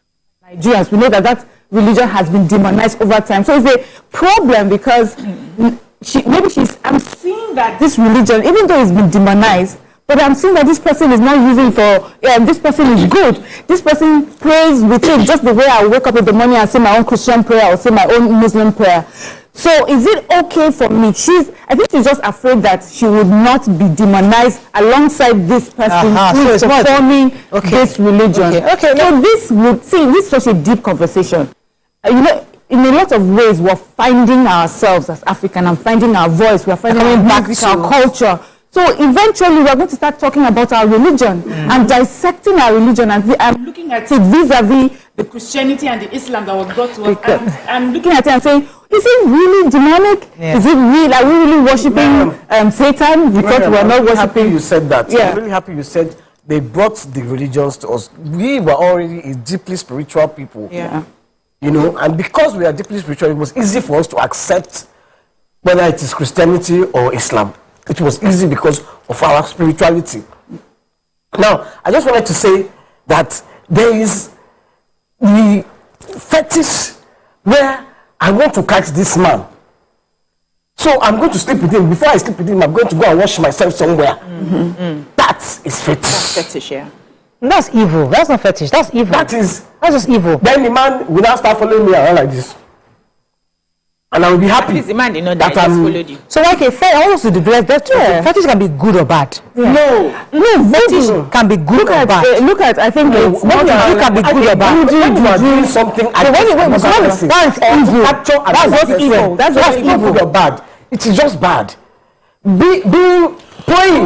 Nigerians, we know that religion has been demonized over time. So it's a problem because I'm seeing that this religion, even though it's been demonized, but I'm seeing that this person is not using for, this person is good. This person prays with it just the way I wake up in the morning and say my own Christian prayer or say my own Muslim prayer. So is it okay for me? I think she's just afraid that she would not be demonized alongside this person who is performing this religion. So this is such a deep conversation. You know, in a lot of ways, we're finding ourselves as African and finding our voice. We're finding our music, our culture. So eventually we're going to start talking about our religion and dissecting our religion and looking at it vis-a-vis the Christianity and the Islam that was brought to us. I'm looking at it and saying, is it really demonic? Yeah. Is it real? Are we really worshiping Satan? We thought we were not happy worshiping. you said that. Yeah. I'm really happy you said they brought the religions to us. We were already a deeply spiritual people. Yeah. You know, and because we are deeply spiritual, it was easy for us to accept whether it is Christianity or Islam. It was easy because of our spirituality. Now, I just wanted to say that there is the fetish where I want to catch this man. So I'm going to sleep with him. Before I sleep with him, I'm going to go and wash myself somewhere. That is fetish. That's fetish, yeah. That's evil. That's not fetish. That's evil. That's just evil. Then the man will now start following me around like this. And I will be happy. The man did not that just followed you. So like I want to develop that. Fetish can be good or bad. No, fetish can be good or bad. Look at, I think what you do can be good or bad. When you are doing something, that's evil. That's what's evil. That's what's evil. Good or bad. It is just bad. Being praying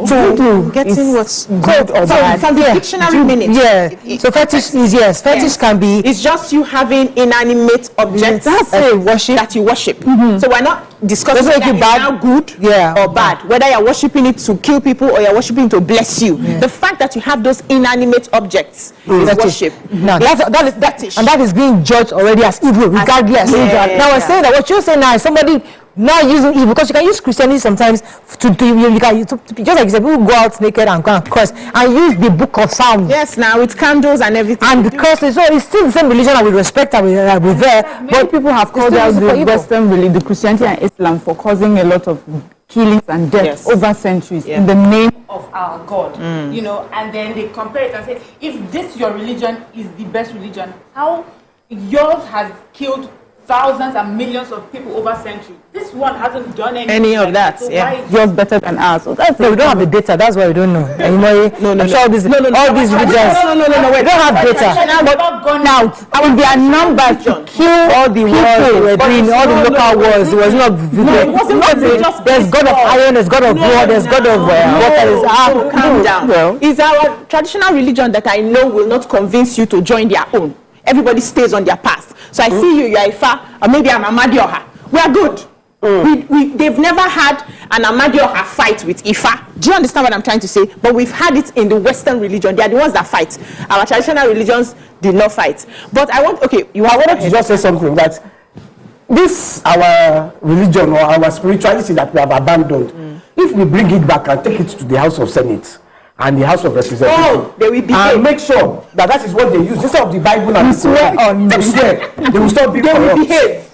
to getting what's good or bad. From the dictionary minute. Yeah. So fetish is fetish can be. It's just you having inanimate objects worship that you worship. So we're not discussing Doesn't whether make it's it bad. now good or bad. Whether you're worshiping it to kill people or you're worshiping to bless you. The fact that you have those inanimate objects is worship. No, that is being judged already as evil, regardless. Now we're saying that what you're saying now is somebody not using evil, because you can use Christianity sometimes to just like you said, people go out naked and go and curse and use the book of Psalms. Yes, now with candles and everything. And because so it's still the same religion that we respect and we revere. But people have called out the Western religion, the Christianity and Islam, for causing a lot of killings and deaths over centuries in the name of our God. You know, and then they compare it and say, if this your religion is the best religion, how yours has killed thousands and millions of people over centuries. This one hasn't done any of that. So why is yours better than ours? So that's we don't have the data. That's why we don't know. I'm sure all these religions. No. We don't have data. But gone out. With their numbers to kill all the wars they were doing, all the local wars. It was not. There's God of iron. There's God of war. There's God of water. Calm down. It's our traditional religion that I know will not convince you to join their own. Everybody stays on their path. So I see you are Ifa, or maybe I'm Amadioha. We are good. They've never had an Amadioha fight with Ifa. Do you understand what I'm trying to say? But we've had it in the Western religion. They are the ones that fight. Our traditional religions did not fight. But I wanted to just say something that this our religion or our spirituality that we have abandoned. If we bring it back and take it to the House of Senate and the House of Representatives, they will behave. And make sure that is what they use instead of the Bible and swear on. They swear. They will stop being corrupt. Will behave.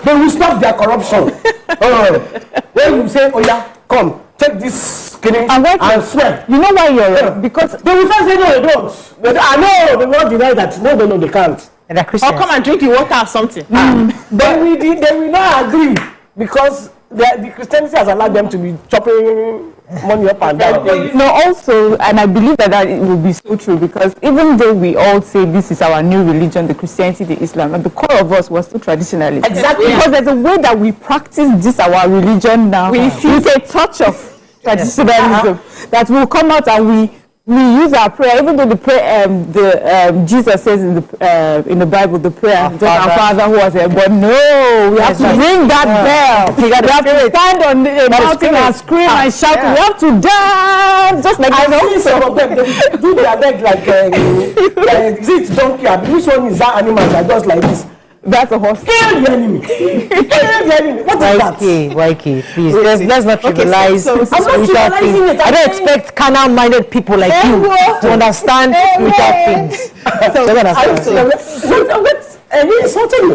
They will stop their corruption. When you say, "Oh yeah, come take this skinny and swear," you know why you're right? Because they will first say, "No, they don't." I know they won't deny that. No, they can't. And they're Christians. Or come and drink the water or something. They will not agree because the Christianity has allowed them to be chopping money up and down. No, also, and I believe that it will be so true, because even though we all say this is our new religion, the Christianity, the Islam, at the core of us was still traditionalists. Exactly. Because there's a way that we practice this, our religion now, with a touch of traditionalism that will come out, and we use our prayer, even though the prayer, Jesus says in the Bible, the prayer, our Father who was there. But no, we have to ring that bell. We have to stand on the mountain and scream and shout. We have to dance, just like I see some of them. They do their leg like is it donkey? Which one is that animal that does like this? That's a horse. Kill the enemy. Kill the enemy. What is that? YK, please. Let's not trivialize I'm not trivializing it. I don't expect carnal-minded people like you to understand spiritual things. You're insulting me.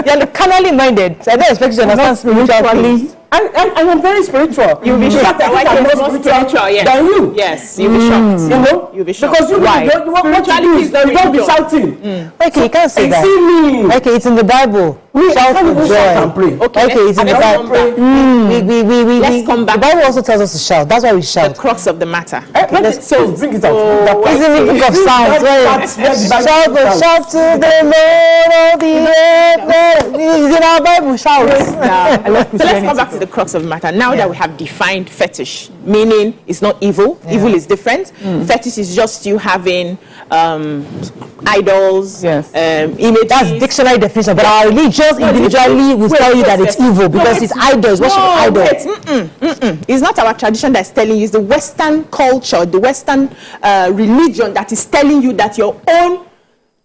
You're carnally minded. So I don't expect you to understand spiritual things. I'm very spiritual. You'll be shocked that I'm more spiritual than you. Yes, you'll be shocked. You know? You'll be shocked. Because you don't be shouting. Okay, you can't say that. See me. Okay, it's in the Bible. Shout with joy. And pray. Okay, it's in the Bible. Let's come back. The Bible also tells us to shout. That's why we shout. The crux of the matter. So bring it out. It's in the book of Psalms. Shout to the Lord of the earth. It's in our Bible. Shout. So let's come back to the crux of the matter. Now that we have defined fetish, meaning it's not evil. Evil is different. Fetish is just you having idols, images. That's dictionary definition, but our religions individually will tell you that it's evil because it's idols. Worship idols. It's not our tradition that's telling you. It's the Western culture, the Western religion that is telling you that your own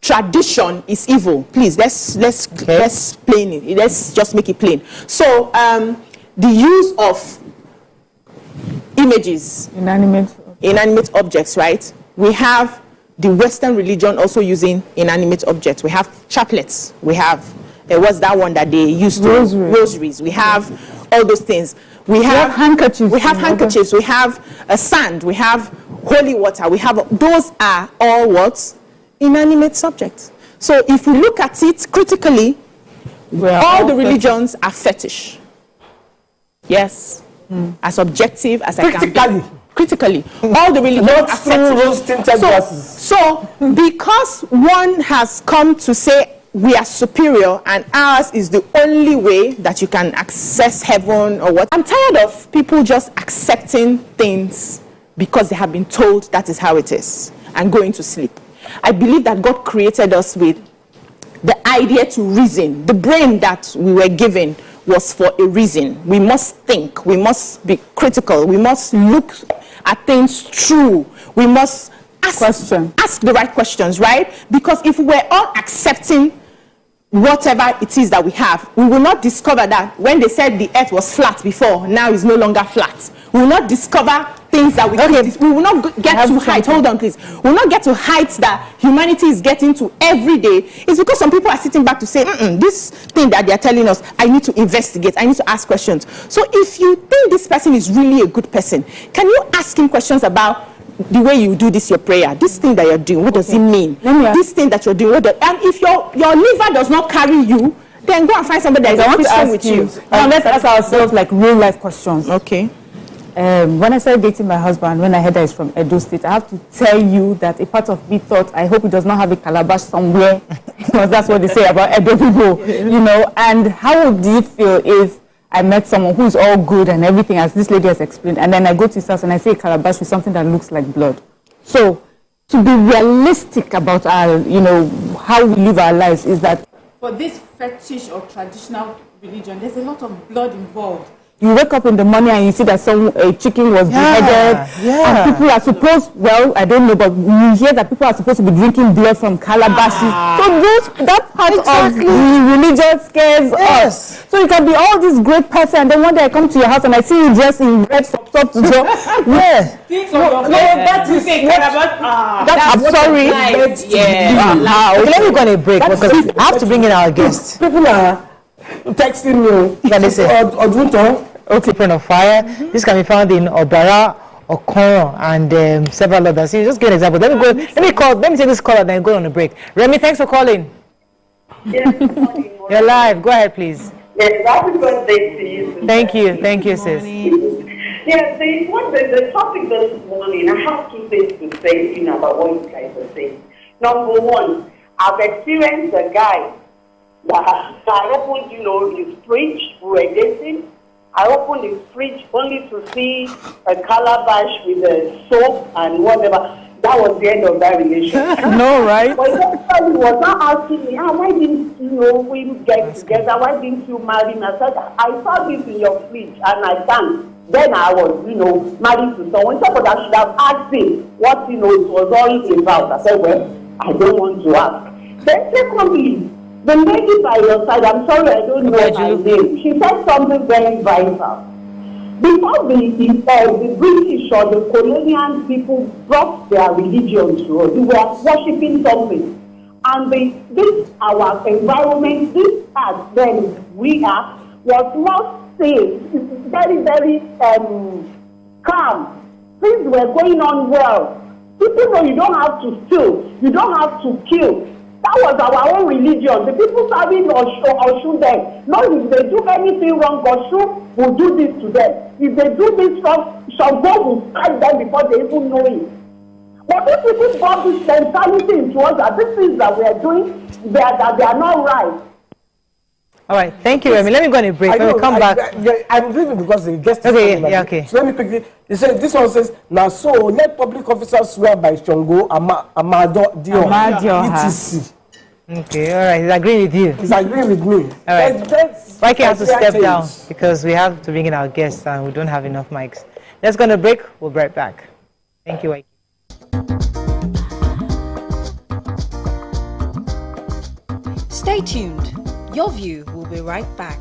tradition is evil. Please, let's plain it. Let's just make it plain. So, the use of images, inanimate objects, right? We have the Western religion also using inanimate objects. We have chaplets. We have what's that one that they used to rosaries. We have all those things. We have handkerchiefs. We have handkerchiefs. We have sand. We have holy water. We have those are all what? Inanimate subjects. So if we look at it critically, all the religions are fetish. Yes. As objective as I can be. Critically. All the religions are fetish. So because one has come to say we are superior and ours is the only way that you can access heaven or what, I'm tired of people just accepting things because they have been told that is how it is and going to sleep. I believe that God created us with the idea to reason. The brain that we were given was for a reason. We must think. We must be critical. We must look at things true. We must ask the right questions, right? Because if we were all accepting whatever it is that we have, we will not discover that when they said the earth was flat before, now it's no longer flat. We will not discover things that we will not get to height. Hold on, please. We will not get to heights that humanity is getting to every day. It's because some people are sitting back to say, this thing that they are telling us, I need to investigate. I need to ask questions. So if you think this person is really a good person, can you ask him questions about the way you do this, your prayer, this thing that you're doing, what does it mean? This thing that you're doing, and if your liver does not carry you, then go and find somebody that is a Christian with you. Now let's ask ourselves like real life questions. Okay. When I started dating my husband, when I heard that he's from Edo State, I have to tell you that a part of me thought, I hope he does not have a calabash somewhere, because that's what they say about Edo people, you know. And how would you feel if I met someone who's all good and everything, as this lady has explained, and then I go to his house and I see a calabash with something that looks like blood? So, to be realistic about our, you know, how we live our lives is that for this fetish or traditional religion, there's a lot of blood involved. You wake up in the morning and you see that a chicken was beheaded, and people are supposed, well, I don't know, but you hear that people are supposed to be drinking blood from calabashes. So that part of the religion scares us. So you can be all this great person, and then one day I come to your house and I see you dressed in red from top to toe. That is I'm sorry. Let me go on a break because I have to bring in our guests. People are texting me. What they say? Open of fire. This can be found in Obara, Okoro, and several others. So just give an example. Let me take this call and then go on a break. Remy, thanks for calling. Yes, good morning. You're live. Go ahead, please. Yes, happy birthday to you. Thank you, sis. Yes, the topic this morning, I have two things to say about what you guys are saying. Number one, I've experienced a guy that I opened, his fridge, we were dating. I opened his fridge only to see a calabash with a soap and whatever. That was the end of that relationship. No, right? But he was not asking me, why didn't we get together? Why didn't you marry me? I said, I saw this in your fridge and I can't. Then I was, married to someone. Somebody I should have asked him what, it was all about. I said, well, I don't want to ask. Then secondly, the lady by your side, I'm sorry, I don't know her name. She said something very vital. Before the British or the colonial people brought their religion to us, they were worshipping something. And this, our environment, this part then we are, was not safe. It's very, very calm. Things were going on well. People know you don't have to steal, you don't have to kill. That was our own religion. The people serving Oshu them. Not if they do anything wrong, Oshu will do this to them. If they do this wrong, Shango will strike them before they even know it. But these people brought this mentality into us that these things that we are doing, they are not right. All right, thank you, Remy. Let me go on a break. When we come back. I'm leaving because the guest is Okay, coming. yeah, okay. So let me quickly. They say this one says now. So let public officers swear by Chongo Amado Dion etc. Okay, all right. He's agreeing with you. He's agreeing with me. All right. Mikey has to step change. down because we have to bring in our guests and we don't have enough mics. Let's go on a break. We'll be right back. Thank you, Mikey. Stay tuned. Your View will be right back.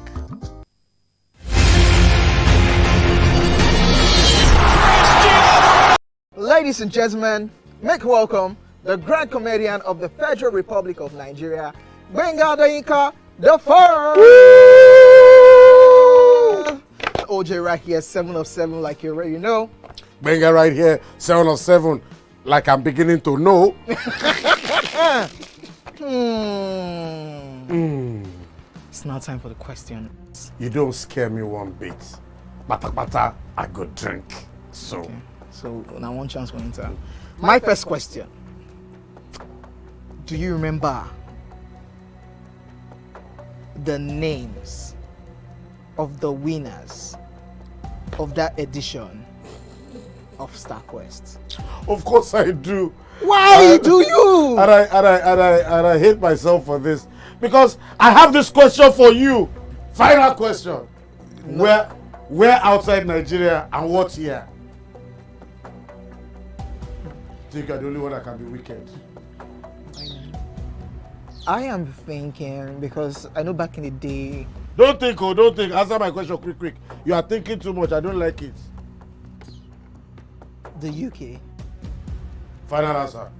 Ladies and gentlemen, make welcome the grand comedian of the Federal Republic of Nigeria, Benga Dainka the First. OJ right here, 7 of 7, like you already know. Benga right here, 7 of 7, like I'm beginning to know. It's now time for the questions. You don't scare me one bit. Bata, I go drink. So. Okay. So now one chance for enter. My first question. Do you remember the names of the winners of that edition of StarQuest? Of course I do. Why do you? And I hate myself for this because I have this question for you. Final question. No. Where outside Nigeria and what year? Think you're the only one that can be wicked. I am thinking because I know back in the day. Don't think. Answer my question quick. You are thinking too much. I don't like it. The UK. Final answer.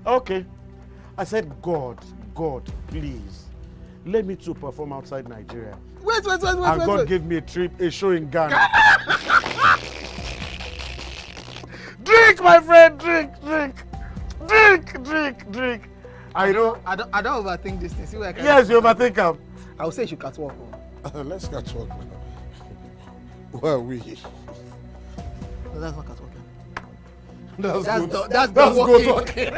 Okay. I said, God, please, let me to perform outside Nigeria. Wait. And God gave me a show in Ghana. Drink, my friend, drink. I don't overthink this thing. See where I can. Yes, you overthink them. I would say you should catwalk. Let's catwalk. Where are we? No, that's not catwalking. That's good talking.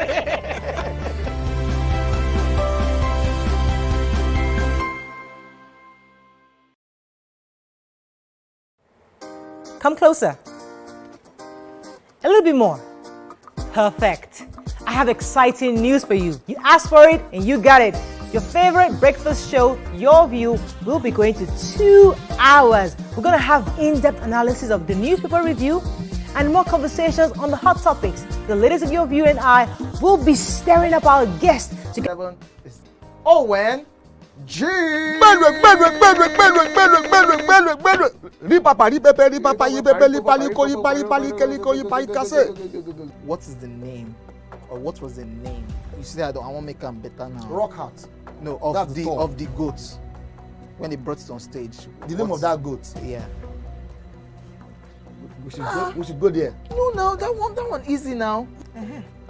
Come closer. A little bit more. Perfect. I have exciting news for you. You asked for it and you got it. Your favorite breakfast show, Your View, will be going to 2 hours. We're going to have in-depth analysis of the newspaper review and more conversations on the hot topics. The ladies of Your View and I will be stirring up our guests to get... Owen G. What is the name? Or what was the name? You see, I want to make them better now. Rock Heart. No, of the goats. When they brought it on stage. The name of that goat. Yeah. We should go there. No, that one easy now.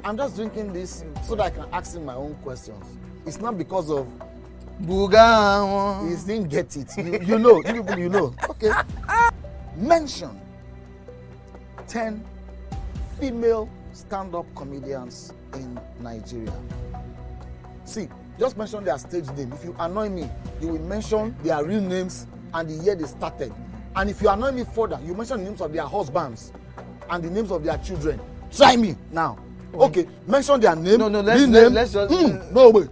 I'm just drinking this so that I can ask him my own questions. It's not because of Buga. He didn't get it. You know. Okay. Mention 10 female stand-up comedians in Nigeria. See, just mention their stage name. If you annoy me, you will mention their real names and the year they started. And if you annoy me further, you mention the names of their husbands and the names of their children. Try me now. Okay, mention their name. No, let's just. No, wait.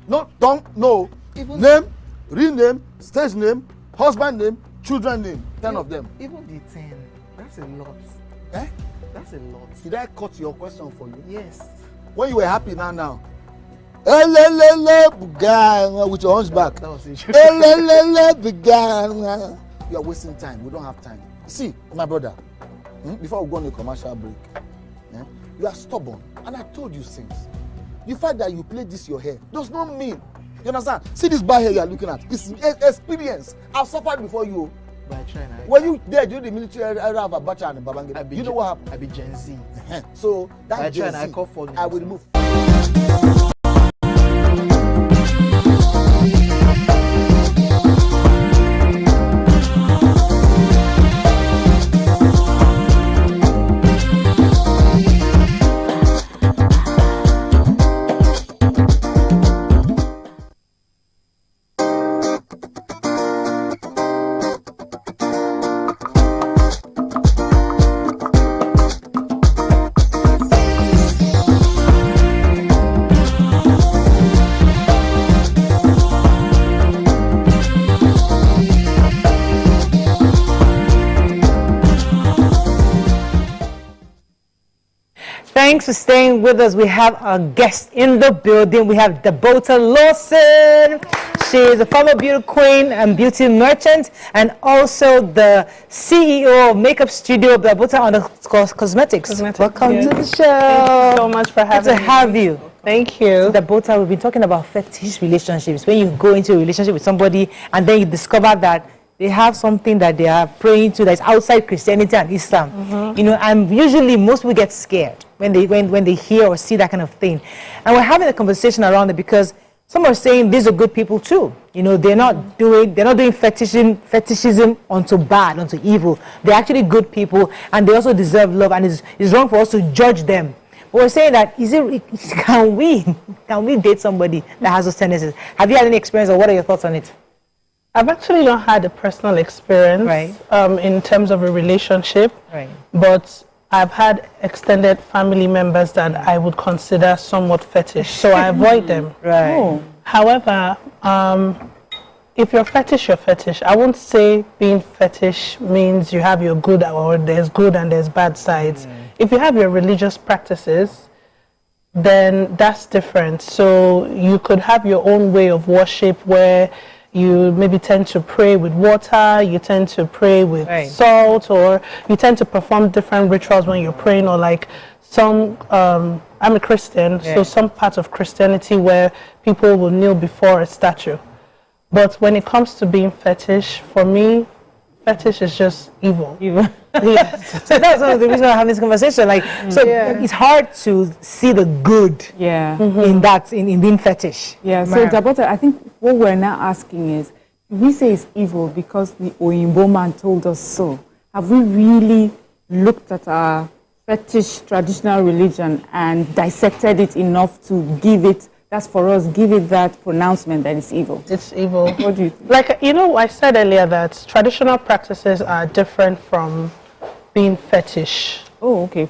No, don't. No. Name, real name, stage name, husband name, children name. 10 of them. Even the 10. That's a lot. Eh? That's a lot. Did I cut your question for you? Yes. When you were happy now. With your hunchback. That was it. You are wasting time. We don't have time. See, my brother, before we go on a commercial break, you are stubborn. And I told you since. The fact that you play this your hair does not mean. You understand? See this bad hair you are looking at. It's experience. I've suffered before you. But I try now. When you there during the military era of Abacha and Babangida, you know what happened? I be Gen Z. So that Gen Z, I call for I will remove. Thanks for staying with us. We have a guest in the building. We have Dabota Lawson. She is a former beauty queen and beauty merchant, and also the CEO of makeup studio Dabota Cosmetics. Welcome to the show. Thank you so much for having me. Good to have you. Thank you. Dabota, we've been talking about fetish relationships. When you go into a relationship with somebody and then you discover that they have something that they are praying to that's outside Christianity and Islam. You know, and usually most people get scared when they hear or see that kind of thing. And we're having a conversation around it because some are saying these are good people too. You know, they're not doing fetishism onto bad, onto evil. They're actually good people and they also deserve love, and it's wrong for us to judge them. But we're saying that can we date somebody that has those tendencies? Have you had any experience, or what are your thoughts on it? I've actually not had a personal experience in terms of a relationship, but I've had extended family members that I would consider somewhat fetish, so I avoid them. However, if you're fetish, you're fetish. I won't say being fetish means you have your good, or there's good and there's bad sides. If you have your religious practices, then that's different. So you could have your own way of worship where you maybe tend to pray with water, you tend to pray with salt, or you tend to perform different rituals when you're praying, or like some, I'm a Christian, so some parts of Christianity where people will kneel before a statue. But when it comes to being fetish, for me, fetish is just evil. Yes. So that's one of the reasons I'm having this conversation. Like, it's hard to see the good in that, in being fetish. Yeah, so Dabota, I think what we're now asking is, we say it's evil because the Oyinbo man told us so. Have we really looked at our fetish traditional religion and dissected it enough to give it that pronouncement that it's evil? It's evil. What do you think? Like, you know, I said earlier that traditional practices are different from being fetish. Oh, okay.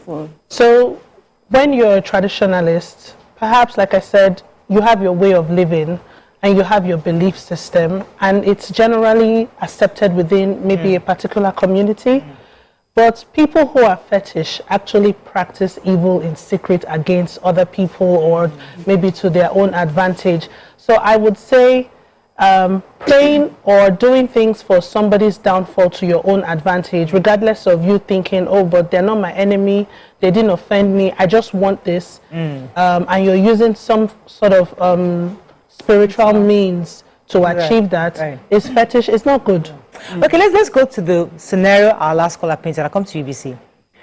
So when you're a traditionalist, perhaps, like I said, you have your way of living and you have your belief system, and it's generally accepted within maybe a particular community. But people who are fetish actually practice evil in secret against other people, or maybe to their own advantage. So I would say praying or doing things for somebody's downfall to your own advantage, regardless of you thinking, oh, but they're not my enemy, they didn't offend me, I just want this. And you're using some sort of spiritual means to achieve that. It's fetish, it's not good. Okay, let's go to the scenario our last caller painted. I'll come to UBC.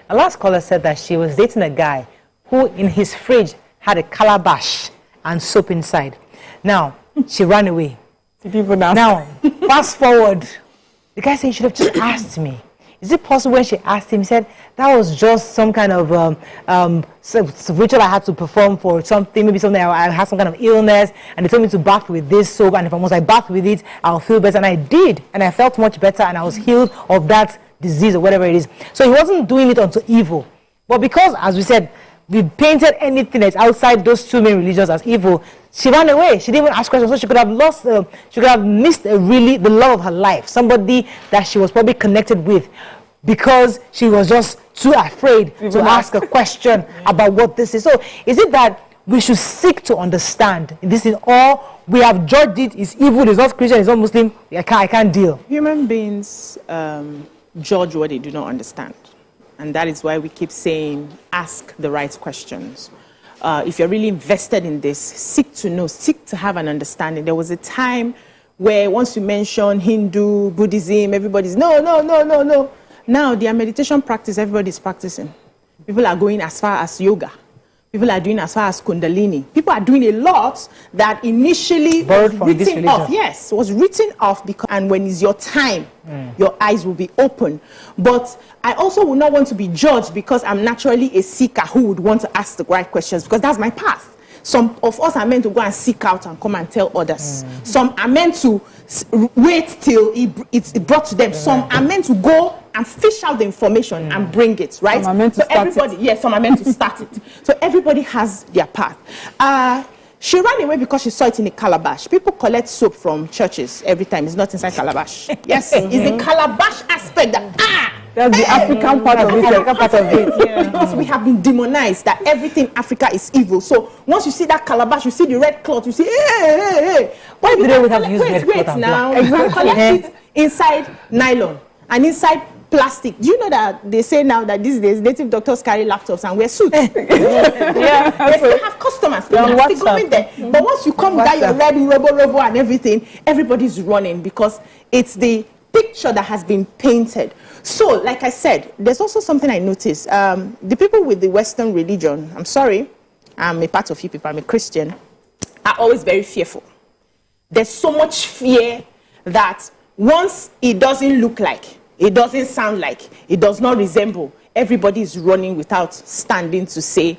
Our last caller said that she was dating a guy who in his fridge had a calabash and soap inside. Now, she ran away. Now, fast forward. The guy said, you should have just asked me. Is it possible when she asked him, he said, that was just some kind of ritual I had to perform for something, maybe something I had some kind of illness, and they told me to bath with this soap, and once I bath with it, I'll feel better. And I did, and I felt much better, and I was healed of that disease or whatever it is. So he wasn't doing it unto evil. But because, as we said, we painted anything that's outside those two main religions as evil, she ran away. She didn't even ask questions, so she could have missed really the love of her life, somebody that she was probably connected with, because she was just too afraid to ask a question about what this is. So is it that we should seek to understand this is all we have judged it is evil, it's not Christian, it's not Muslim, I can't deal? Human beings judge what they do not understand. And that is why we keep saying, ask the right questions. If you're really invested in this, seek to know, seek to have an understanding. There was a time where once you mention Hindu, Buddhism, everybody's no. Now, their meditation practice, everybody's practicing. People are going as far as yoga. People are doing as far as Kundalini. People are doing a lot that initially was written off. Yes, was written off because, and when it's your time, your eyes will be open. But I also would not want to be judged because I'm naturally a seeker who would want to ask the right questions, because that's my path. Some of us are meant to go and seek out and come and tell others. Some are meant to wait till it's brought to them. Some are meant to go and fish out the information and bring it, right? Some are meant to start it. Yes, some are meant to start it. So everybody has their path. She ran away because she saw it in a calabash. People collect soap from churches every time. It's not inside calabash. Yes, it's the calabash aspect that, That's the African part of it. African part of it. Because we have been demonized that everything Africa is evil. So once you see that calabash, you see the red cloth, you see, hey. Why do they always have to use red cloth wait and now. black? Exactly. Collect it inside nylon and inside plastic. Do you know that they say now that these days native doctors carry laptops and wear suits? They still have customers. People are still going there. But once you come with that your red robo and everything, everybody's running because it's the picture that has been painted. So, like I said, there's also something I noticed. The people with the Western religion, I'm sorry, I'm a part of you people, I'm a Christian, are always very fearful. There's so much fear that once it doesn't look like, it doesn't sound like, it does not resemble, everybody is running without standing to say,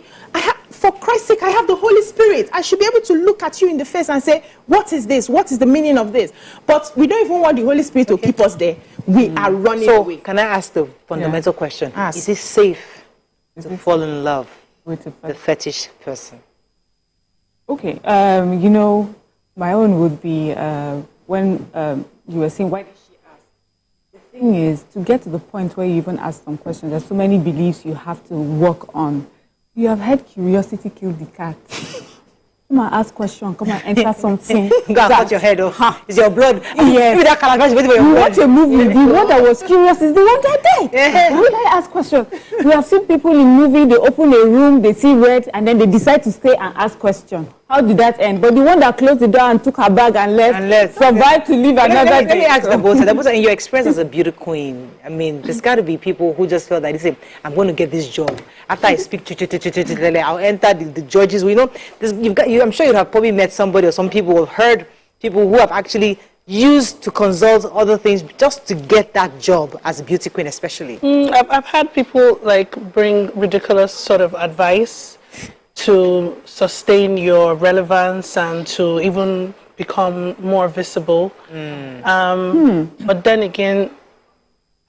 for Christ's sake, I have the Holy Spirit. I should be able to look at you in the face and say, what is this? What is the meaning of this? But we don't even want the Holy Spirit to keep us there. We are running away. Can I ask the fundamental question? Is it safe to fall in love with the fetish person? Okay, you know, my own would be when you were saying, why did she ask? The thing is, to get to the point where you even ask some questions, there's so many beliefs you have to work on. You have heard curiosity kill the cat. Come and ask question, come and enter something. Go and cut your head off. It's your blood. Yes. Maybe that calabash is waiting for your You blood. watch a movie, the one that was curious is the one that died. Why would I ask questions? We have seen people in movie, they open a room, they see red, and then they decide to stay and ask questions. How did that end? But the one that closed the door and took her bag and left survived to live another day. Let me ask them both. In your experience as a beauty queen, I mean, there's got to be people who just felt that they say, I'm going to get this job. After I speak, I'll enter the judges. You know, I'm sure you have probably met somebody or some people who have heard people who have actually used to consult other things just to get that job as a beauty queen, especially. I've had people like bring ridiculous sort of advice to sustain your relevance and to even become more visible. But then again,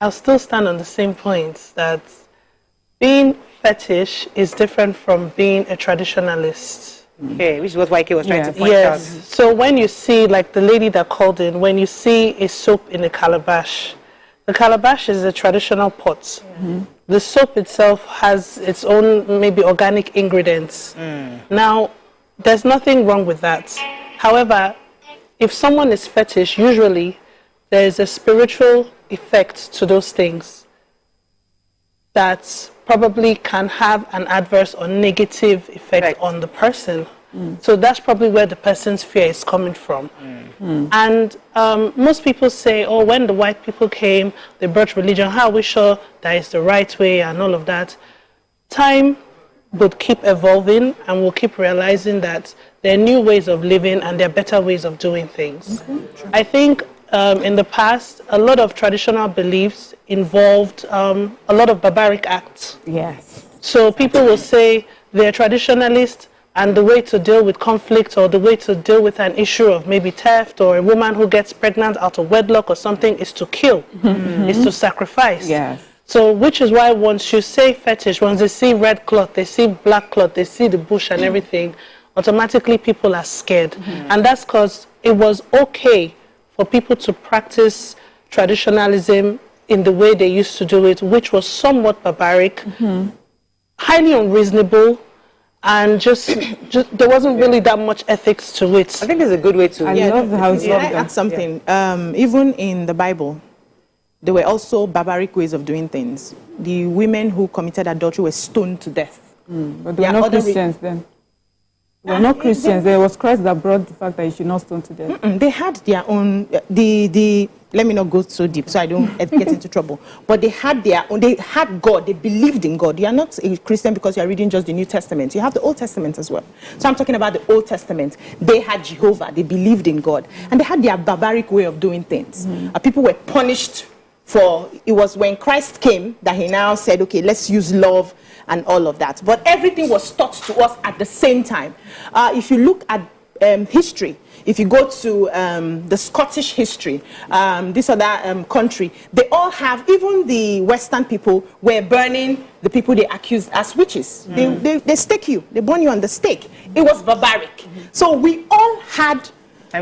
I'll still stand on the same point that being fetish is different from being a traditionalist. Okay, which is what YK was trying to point out. Yes. So when you see, like the lady that called in, when you see a soap in a calabash, the calabash is a traditional pot. The soap itself has its own maybe organic ingredients. Now, there's nothing wrong with that. However, if someone is fetish, usually there is a spiritual effect to those things that probably can have an adverse or negative effect on the person. So that's probably where the person's fear is coming from. And most people say, oh, when the white people came, they brought religion. How are we sure that is the right way and all of that? Time would keep evolving and we'll keep realizing that there are new ways of living and there are better ways of doing things. I think in the past, a lot of traditional beliefs involved a lot of barbaric acts. Yes. So people will say they're traditionalists, and the way to deal with conflict or the way to deal with an issue of maybe theft or a woman who gets pregnant out of wedlock or something is to kill, is to sacrifice. Yes. So which is why once you say fetish, once they see red cloth, they see black cloth, they see the bush and everything, automatically people are scared. And that's because it was okay for people to practice traditionalism in the way they used to do it, which was somewhat barbaric, highly unreasonable, and just there wasn't really that much ethics to it. I think it's a good way to... Can I add something? Even in the Bible, there were also barbaric ways of doing things. The women who committed adultery were stoned to death. But they were not Christians then. They were not Christians. There was Christ that brought the fact that you should not stone to death. They had their own... let me not go so deep so I don't get into trouble. But they had their own, they had God, they believed in God. You are not a Christian because you are reading just the New Testament. You have the Old Testament as well. So I'm talking about the Old Testament. They had Jehovah, they believed in God. And they had their barbaric way of doing things. People were punished for, it was when Christ came that he now said, okay, let's use love and all of that. But everything was taught to us at the same time. If you look at history, if you go to the Scottish history, this other country, they all have, even the Western people were burning the people they accused as witches. They stake you, they burn you on the stake. It was barbaric. So we all had,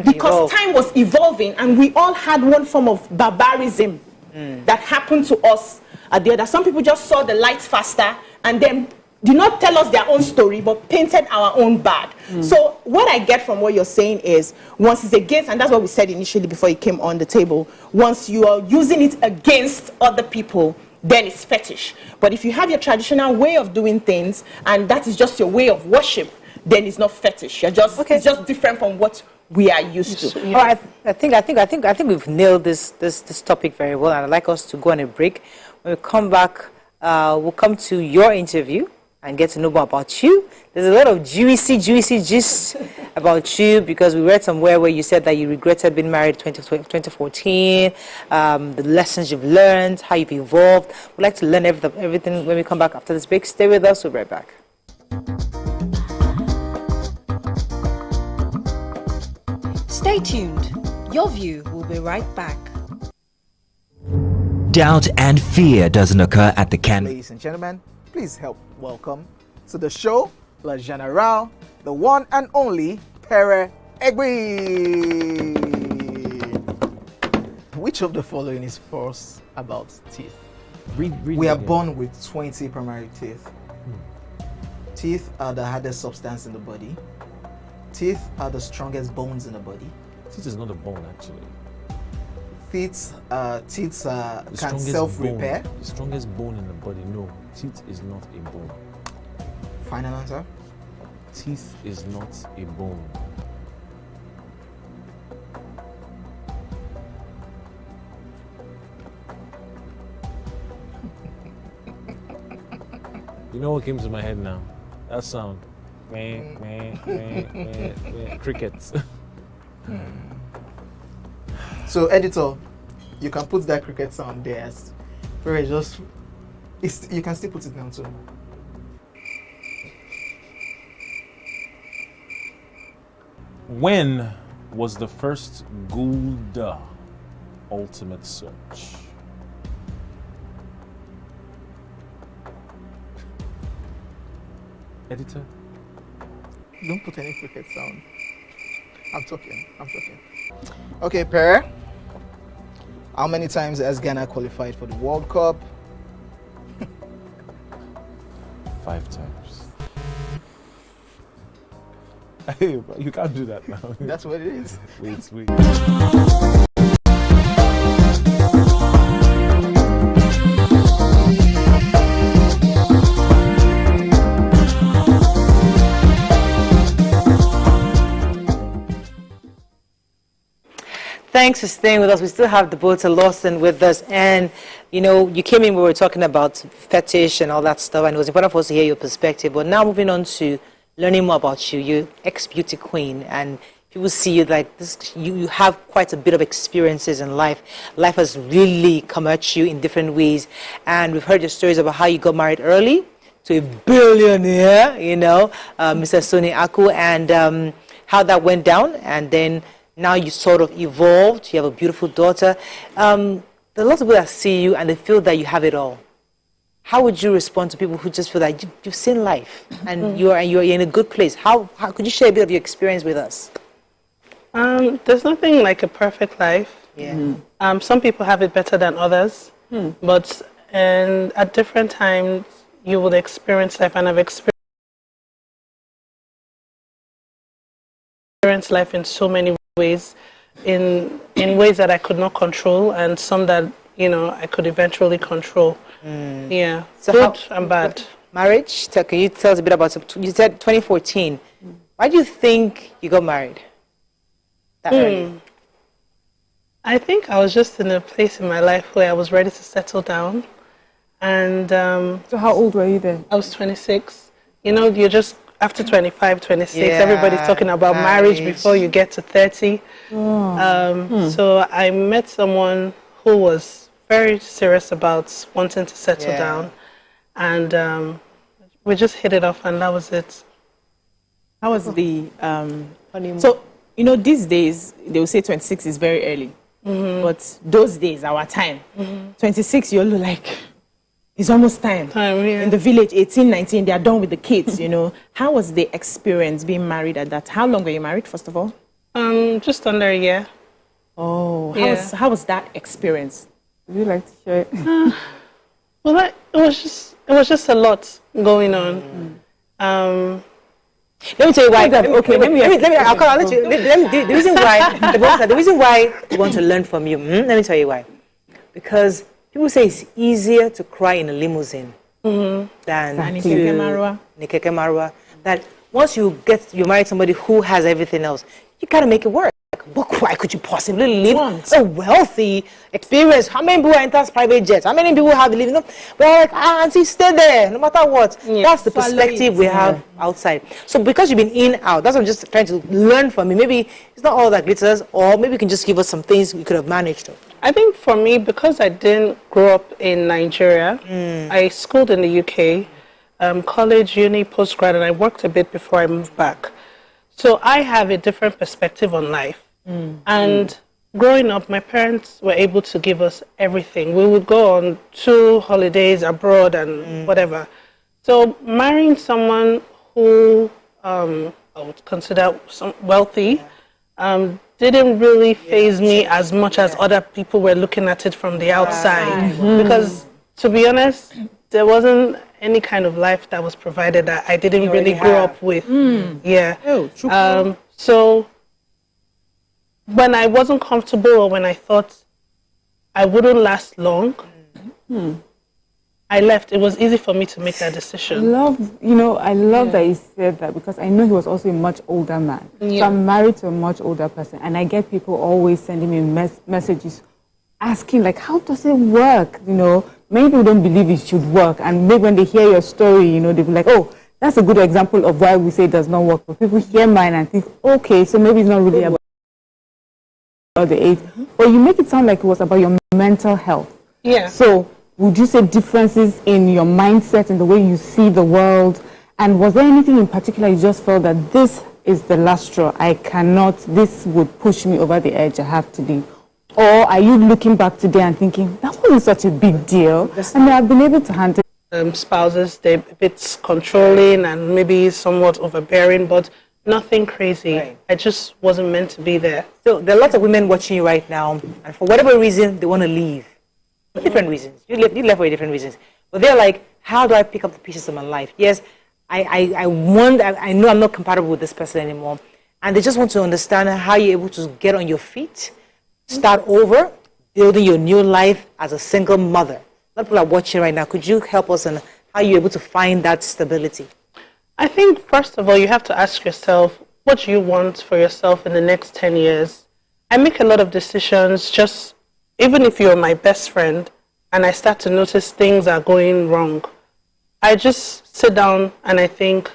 because time was evolving, and we all had one form of barbarism that happened to us at the other. Some people just saw the lights faster and then did not tell us their own story, but painted our own bad. So what I get from what you're saying is, once it's against, and that's what we said initially before it came on the table, once you are using it against other people, then it's fetish. But if you have your traditional way of doing things, and that is just your way of worship, then it's not fetish. It's just different from what we are used to. All right, I think we've nailed this topic very well, and I'd like us to go on a break. When we come back, we'll come to your interview and get to know more about you. There's a lot of juicy gist about you, because we read somewhere where you said that you regretted being married in 2014, the lessons you've learned, how you've evolved. We'd like to learn everything when we come back after this break. Stay with us, we'll be right back. Stay tuned. Your View will be right back. Doubt and fear doesn't occur at the canvas. Ladies and gentlemen, please help welcome to the show, La General, the one and only Pere Egbe. Which of the following is false about teeth? We are born with 20 primary teeth. Teeth are the hardest substance in the body. Teeth are the strongest bones in the body. Teeth is not a bone, actually. Teeth can self-repair. The strongest bone in the body, no. Teeth is not a bone. Final answer? Teeth is not a bone. You know what came to my head now? That sound. Crickets. So, editor, you can put that cricket sound there. You can still put it down too. When was the first Gulda ultimate search? Editor? Don't put any cricket sound. I'm talking. Okay, Pere. How many times has Ghana qualified for the World Cup? 5 times. Hey, bro, you can't do that now. That's what it is. Wait. Thanks for staying with us. We still have Deborah Lawson with us, and you came in, we were talking about fetish and all that stuff, and it was important for us to hear your perspective. But now moving on to learning more about you, you're ex-beauty queen, and people see you like this. You have quite a bit of experiences in life. Life has really come at you in different ways, and we've heard your stories about how you got married early to a billionaire, Mr. Sonny Aku, and how that went down, and then now you sort of evolved. You have a beautiful daughter. There are lots of people that see you and they feel that you have it all. How would you respond to people who just feel that you've seen life and you're in a good place? How could you share a bit of your experience with us? There's nothing like a perfect life. Yeah. Some people have it better than others, but at different times you will experience life, and I've experienced life in so many ways, in ways that I could not control, and some that I could eventually control. Yeah, so good and bad. Marriage? Can you tell us a bit about? You said 2014. Why do you think you got married that early? I think I was just in a place in my life where I was ready to settle down, and so how old were you then? I was 26. You're just after 25, 26, everybody's talking about marriage before you get to 30. So I met someone who was very serious about wanting to settle down, and we just hit it off, and that was it. How was the honeymoon? So, these days, they will say 26 is very early. But those days, our time, 26, you look like... It's almost time. In the village, 18, 19, they are done with the kids, How was the experience being married at that? How long were you married, first of all? Just under a year. Oh, how was that experience? Would you like to share it? Well, it was just a lot going on. Let me tell you why. The reason why we want to learn from you. Let me tell you why. Because people say it's easier to cry in a limousine than Keke Marwa. That once you marry somebody who has everything else, you gotta make it work. But why could you possibly live so wealthy, experience? How many people enter private jets? How many people have living? We're like, auntie, stay there, no matter what. Yeah. That's the perspective we have outside. So because you've been in, out, that's what I'm just trying to learn from you. Maybe it's not all that glitters, or maybe you can just give us some things we could have managed to. I think for me, because I didn't grow up in Nigeria, I schooled in the UK, college, uni, postgrad, and I worked a bit before I moved back. So I have a different perspective on life. And growing up, my parents were able to give us everything. We would go on 2 holidays abroad and whatever. So marrying someone who I would consider wealthy didn't really faze me as much as other people were looking at it from the outside. Because, to be honest, there wasn't any kind of life that was provided that I didn't really grow up with. So when I wasn't comfortable, or when I thought I wouldn't last long, I left. It was easy for me to make that decision. I love that he said that, because I know he was also a much older man. So I'm married to a much older person, and I get people always sending me messages asking, like, how does it work? Many people don't believe it should work, and maybe when they hear your story, they'll be like, oh, that's a good example of why we say it does not work. But people hear mine and think, okay, so maybe it's not really about the age. But you make it sound like it was about your mental health. Yeah. So would you say differences in your mindset and the way you see the world? And was there anything in particular you just felt that this is the last straw? This would push me over the edge, I have to leave? Or are you looking back today and thinking, that wasn't such a big deal, and I've been able to handle spouses, they're a bit controlling and maybe somewhat overbearing, but nothing crazy. I just wasn't meant to be there. So there are lots of women watching you right now, and for whatever reason, they want to leave. For different reasons. You left for different reasons. But they're like, how do I pick up the pieces of my life? Yes, I know I'm not compatible with this person anymore. And they just want to understand how you're able to get on your feet, start over, building your new life as a single mother. A lot of people are watching right now. Could you help us on how you're able to find that stability? I think, first of all, you have to ask yourself, what do you want for yourself in the next 10 years? I make a lot of decisions, just even if you're my best friend and I start to notice things are going wrong, I just sit down and I think,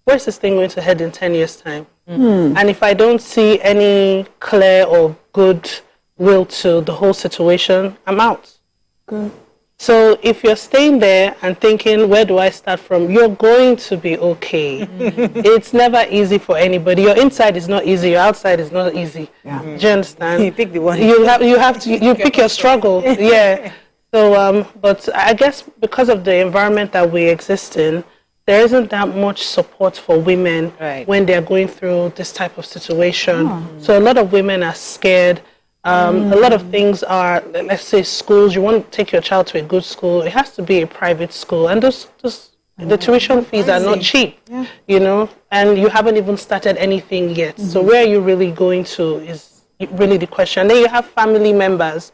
where's this thing going to head in 10 years' time? And if I don't see any clear or good will to the whole situation, I'm out. Good. So if you're staying there and thinking, where do I start from? You're going to be okay. It's never easy for anybody. Your inside is not easy. Your outside is not easy. Do you understand? You pick the one. You pick your struggle. Yeah. So, but I guess because of the environment that we exist in, there isn't that much support for women when they're going through this type of situation. So a lot of women are scared. A lot of things are, let's say, schools. You want to take your child to a good school, it has to be a private school, and the tuition fees are not cheap, and you haven't even started anything yet. So where are you really going to is really the question. Then you have family members,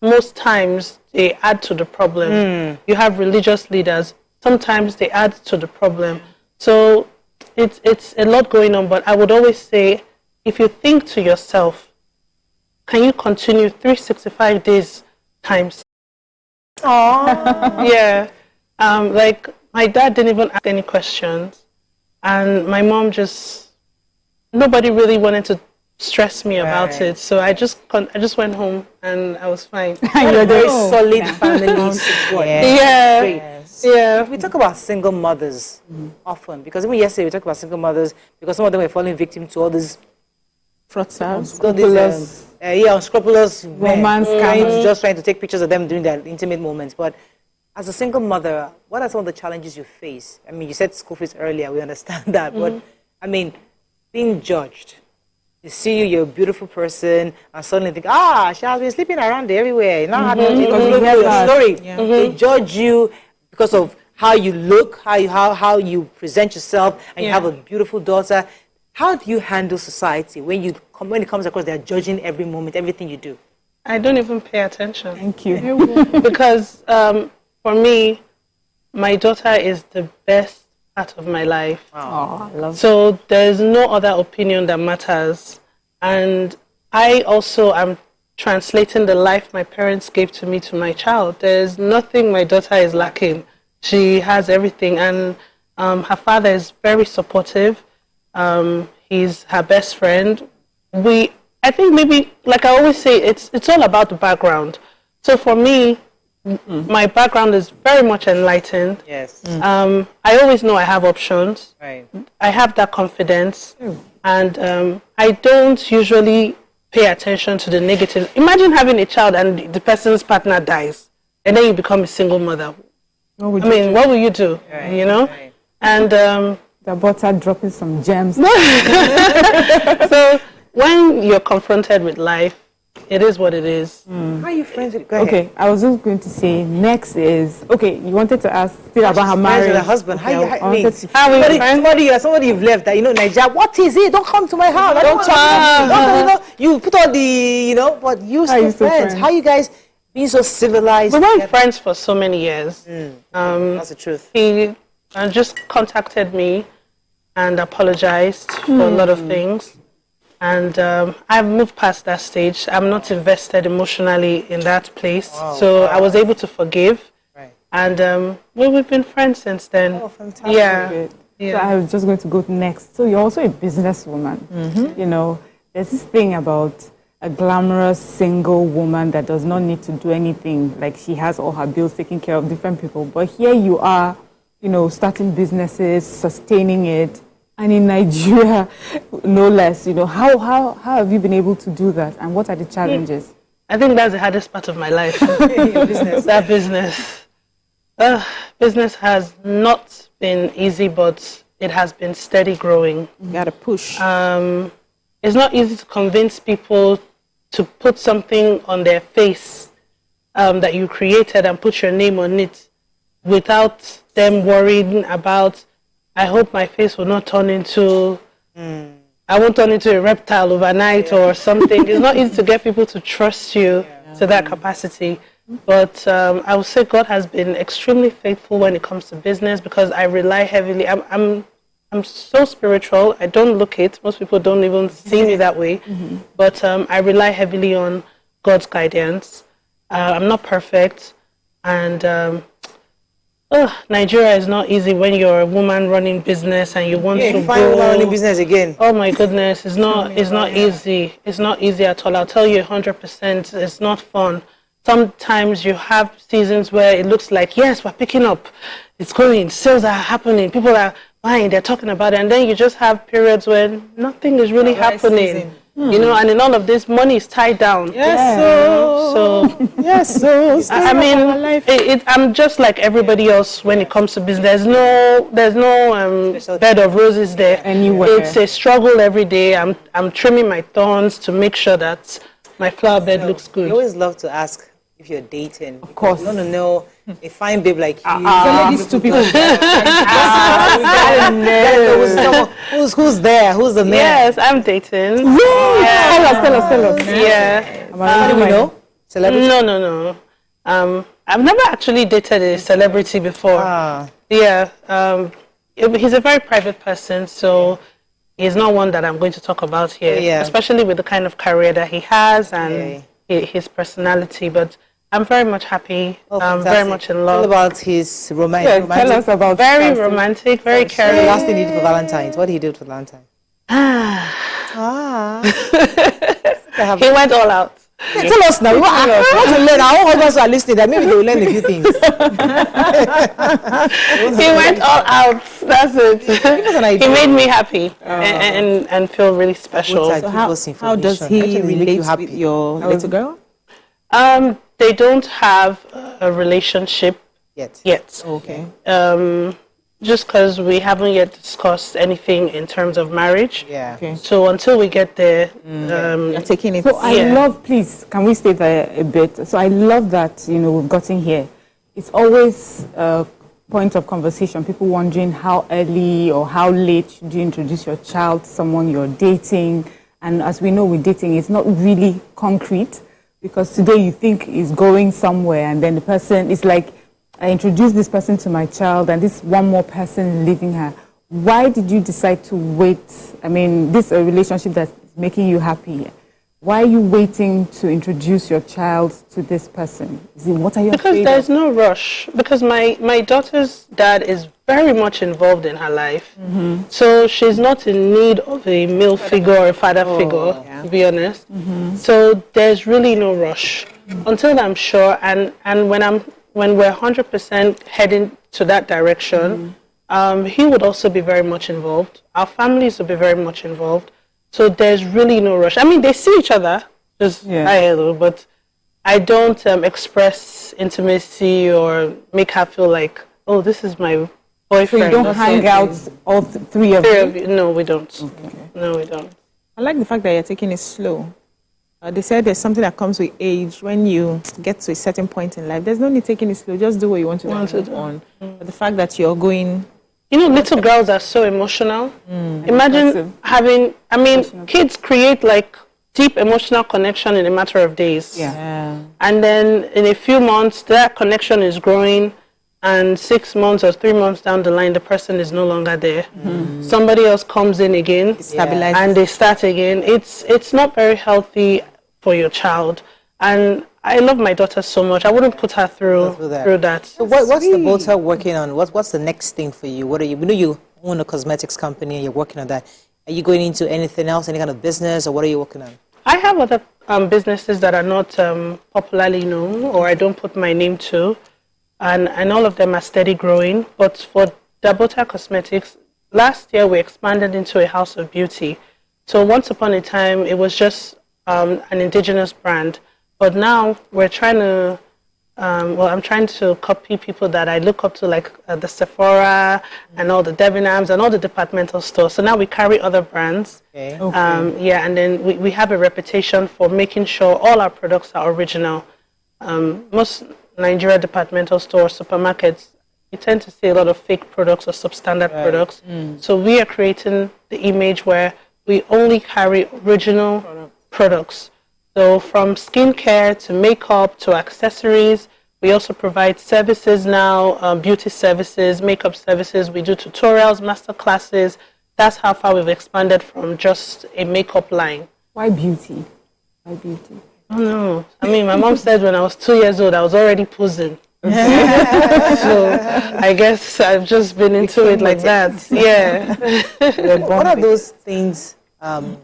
most times they add to the problem. You have religious leaders, sometimes they add to the problem. So it's a lot going on, but I would always say, if you think to yourself, can you continue 365 days times? Yeah. Like, my dad didn't even ask any questions. And my mom nobody really wanted to stress me about it. So I just went home and I was fine. You're a very solid family support. Yeah. We talk about single mothers often, because even yesterday we talked about single mothers because some of them were falling victim to all these unscrupulous romance, trying to take pictures of them during their intimate moments. But as a single mother, what are some of the challenges you face? I mean, you said school fees earlier, we understand that, but I mean, being judged, They see you, you're a beautiful person, and suddenly think, she has been sleeping around everywhere. Now, Because because you hear your that. story. Yeah. They judge you because of how you look, how you present yourself, and you have a beautiful daughter. How do you handle society when it comes across they're judging every moment, everything you do? I don't even pay attention. Thank you. Because for me, my daughter is the best part of my life. Oh, I love so there's no other opinion that matters. And I also am translating the life my parents gave to me to my child. There's nothing my daughter is lacking. She has everything. And her father is very supportive. He's her best friend. I think maybe, like I always say, it's all about the background. So for me, my background is very much enlightened. Yes. I always know I have options. Right. I have that confidence. And I don't usually pay attention to the negatives. Imagine having a child and the person's partner dies, and then you become a single mother. What will you do? Right, you know? right. And the butter dropping some gems. So when you're confronted with life, it is what it is. How are you friends with? Go ahead. Okay, I was just going to say next is you wanted to ask still about her marriage. With her husband. Okay, Somebody you've left that Nigeria. What is it? Don't come to my house. Don't talk. You put all the but you still friends. How you guys being so civilized? We were friends for so many years. That's the truth. He just contacted me and apologized for a lot of things. And I've moved past that stage. I'm not invested emotionally in that place. So I was able to forgive. Right. And we've been friends since then. Oh, fantastic. Yeah. So I was just going to go next. So you're also a businesswoman. You know, there's this thing about a glamorous single woman that does not need to do anything. Like she has all her bills taken care of, different people. But here you are, starting businesses, sustaining it. And in Nigeria, no less, how have you been able to do that? And what are the challenges? I think that's the hardest part of my life. Business. That business. Business has not been easy, but it has been steady growing. You got to push. It's not easy to convince people to put something on their face that you created and put your name on it without them worrying about, I hope my face will not turn into, I won't turn into a reptile overnight or something. It's not easy to get people to trust you to that capacity. But I would say God has been extremely faithful when it comes to business because I rely heavily. I'm so spiritual. I don't look it. Most people don't even see me that way. But I rely heavily on God's guidance. I'm not perfect. And Nigeria is not easy when you're a woman running business and you want to find grow. running business again. Oh my goodness, it's not easy. It's not easy at all. I'll tell you 100%. It's not fun. Sometimes you have seasons where it looks like, yes, we're picking up. It's going, sales are happening, people are buying, they're talking about it. And then you just have periods where nothing is really happening. And in all of this, money is tied down. I'm just like everybody else when it comes to business. There's no bed of roses there. Anywhere. It's a struggle every day. I'm trimming my thorns to make sure that my flower bed looks good. I always love to ask if you're dating. Of course. You want to know a fine babe like you. These two people. Who's there? Who's the man? Yes, I'm dating. Tell us. Yeah. What do we know? Celebrity? No. I've never actually dated a celebrity before. Yeah. He's a very private person, so he's not one that I'm going to talk about here, especially with the kind of career that he has and his personality. But I'm very much happy. I'm very much in love. What about his romantic? Tell us about very romantic, very caring. The last thing he did for Valentine's. What did he do for Valentine's? He went all out. Yeah, tell us now. We want to learn. Our husbands are listening. That maybe they will learn a few things. He went all out. That's it. He made me happy and feel really special. So how does he relate with your little girl? They don't have a relationship yet. Okay. just because we haven't yet discussed anything in terms of marriage. Yeah. Okay. So until we get there, You're taking it. So I love, please, can we stay there a bit? So I love that, we've gotten here. It's always a point of conversation, people wondering how early or how late should you introduce your child to someone you're dating. And as we know with dating, it's not really concrete, because today you think is going somewhere, and then the person is like, I introduced this person to my child and this one more person leaving her. Why did you decide to wait? I mean, this is a relationship that's making you happy. Why are you waiting to introduce your child to this person? What are you Because afraid there's of? no rush. Because my daughter's dad is very much involved in her life. So she's not in need of a male figure or a father figure, to be honest. So there's really no rush until I'm sure. And when we're 100% heading to that direction, he would also be very much involved. Our families will be very much involved. So there's really no rush. I mean, they see each other, just hi, hello, but I don't express intimacy or make her feel like, oh, this is my boyfriend. So you don't hang out, all three of you? No, we don't. Okay. No, we don't. I like the fact that you're taking it slow. They said there's something that comes with age. When you get to a certain point in life, there's no need taking it slow. Just do what you want to do and move on. But the fact that you're going... little girls are so emotional. Imagine having... I mean, kids create like deep emotional connection in a matter of days. Yeah. And then in a few months, that connection is growing. And 6 months or 3 months down the line, the person is no longer there. Somebody else comes in again, and they start again. It's not very healthy for your child. And I love my daughter so much. I wouldn't put her through that. So what's the daughter working on? What's the next thing for you? What are you? We know you own a cosmetics company and you're working on that. Are you going into anything else, any kind of business, or what are you working on? I have other businesses that are not popularly known, or I don't put my name to. And all of them are steady growing. But for Dabota Cosmetics, last year we expanded into a house of beauty. So once upon a time, it was just an indigenous brand. But now we're trying to, I'm trying to copy people that I look up to, like the Sephora and all the Debenhams and all the departmental stores. So now we carry other brands. Okay. And then we have a reputation for making sure all our products are original. Most Nigeria departmental stores, supermarkets, you tend to see a lot of fake products or substandard products. So we are creating the image where we only carry original products. So from skincare to makeup to accessories, we also provide services now, beauty services, makeup services. We do tutorials, master classes. That's how far we've expanded from just a makeup line. Why beauty? Why beauty? Oh no! I mean, my mom said when I was 2 years old, I was already posing. So I guess I've just been into it like that. Yeah. What are those things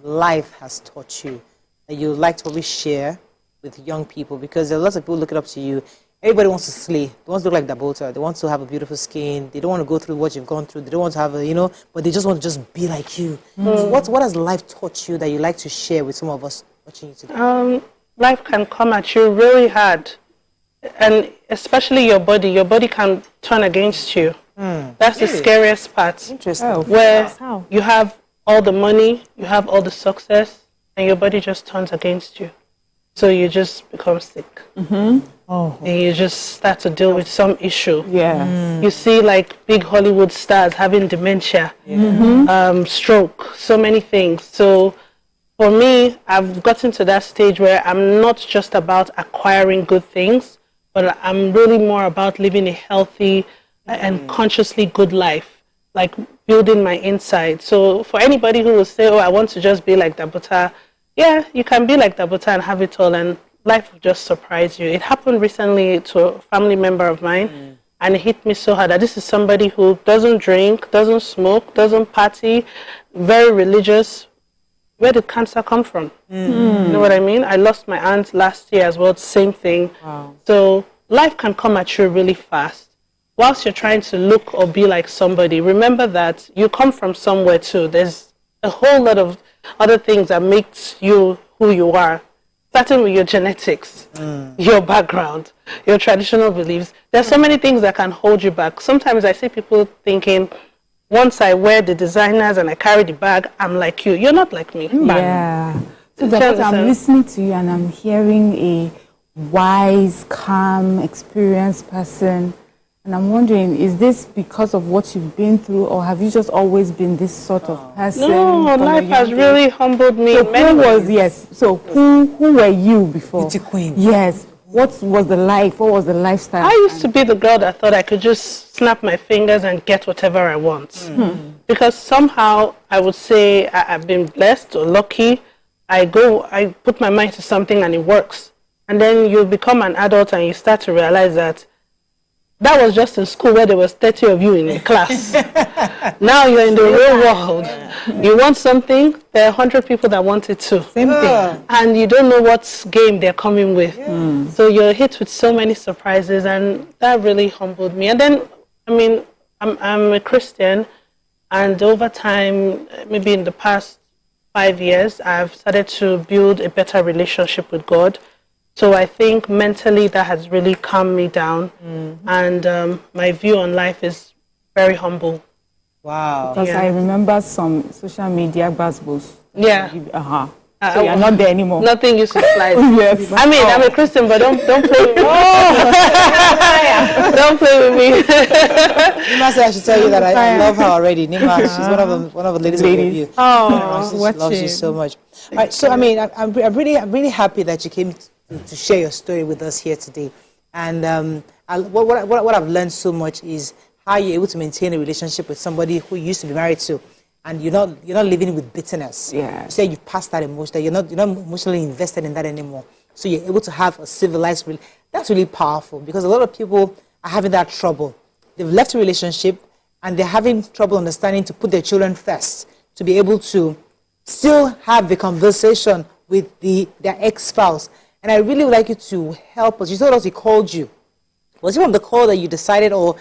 life has taught you that you would like to always share with young people? Because there are lots of people looking up to you. Everybody wants to slay. They want to look like Dabota. They want to have a beautiful skin. They don't want to go through what you've gone through. They don't want to have a, but they just want to just be like you. So what has life taught you that you like to share with some of us watching you today? Life can come at you really hard, and especially your body. Your body can turn against you. That's the scariest part. Interesting. Where you have all the money, you have all the success, and your body just turns against you. So you just become sick. And you just start to deal with some issue. You see like big Hollywood stars having dementia, stroke, so many things. So for me, I've gotten to that stage where I'm not just about acquiring good things, but I'm really more about living a healthy and consciously good life, like building my inside. So for anybody who will say, oh, I want to just be like Dabota, yeah, you can be like Dabota and have it all, and life will just surprise you. It happened recently to a family member of mine, and it hit me so hard that this is somebody who doesn't drink, doesn't smoke, doesn't party, very religious. Where did cancer come from? You know what I mean? I lost my aunt last year as well, same thing. So life can come at you really fast. Whilst you're trying to look or be like somebody, remember that you come from somewhere too. There's a whole lot of other things that makes you who you are, starting with your genetics, your background. your traditional beliefs. There's so many things that can hold you back. Sometimes I see people thinking, once I wear the designers and I carry the bag, I'm like you. You're not like me. Yeah. So because I'm listening to you and I'm hearing a wise, calm, experienced person. And I'm wondering, is this because of what you've been through, or have you just always been this sort of person? No, life has really humbled me. So in many who was, ways. yes, so who were you before? The queen. Yes. What was the life? What was the lifestyle? I used to be the girl that thought I could just snap my fingers and get whatever I want. Because somehow I would say I've been blessed or lucky. I put my mind to something and it works. And then you become an adult and you start to realize that was just in school where there was 30 of you in the class. Now you're in the real world. You want something, there are 100 people that want it too. Same thing. And you don't know what game they're coming with. So you're hit with so many surprises, and that really humbled me. And then, I mean, I'm a Christian, and over time, maybe in the past 5 years, I've started to build a better relationship with God. So I think mentally that has really calmed me down, and my view on life is very humble. Wow. Because I remember some social media buzzwords. Yeah. So you're not there anymore. Nothing used to slide. Yes. I mean, I'm a Christian, but don't play with me. Don't play with me. Nima said I should tell you that I love her already. Nima, she's one of the ladies. With you. Oh, she loves you so much. All right, so I mean, I'm really happy that you came to share your story with us here today. And what I've learned so much is how you're able to maintain a relationship with somebody who you used to be married to, and you're not living with bitterness. Yeah. You say you've passed that emotion, you're not emotionally invested in that anymore. So you're able to have a civilized relationship. That's really powerful, because a lot of people are having that trouble. They've left a relationship and they're having trouble understanding to put their children first, to be able to still have the conversation with their ex-spouse. And I really would like you to help us. You told us he called you. Was it from the call that you decided, or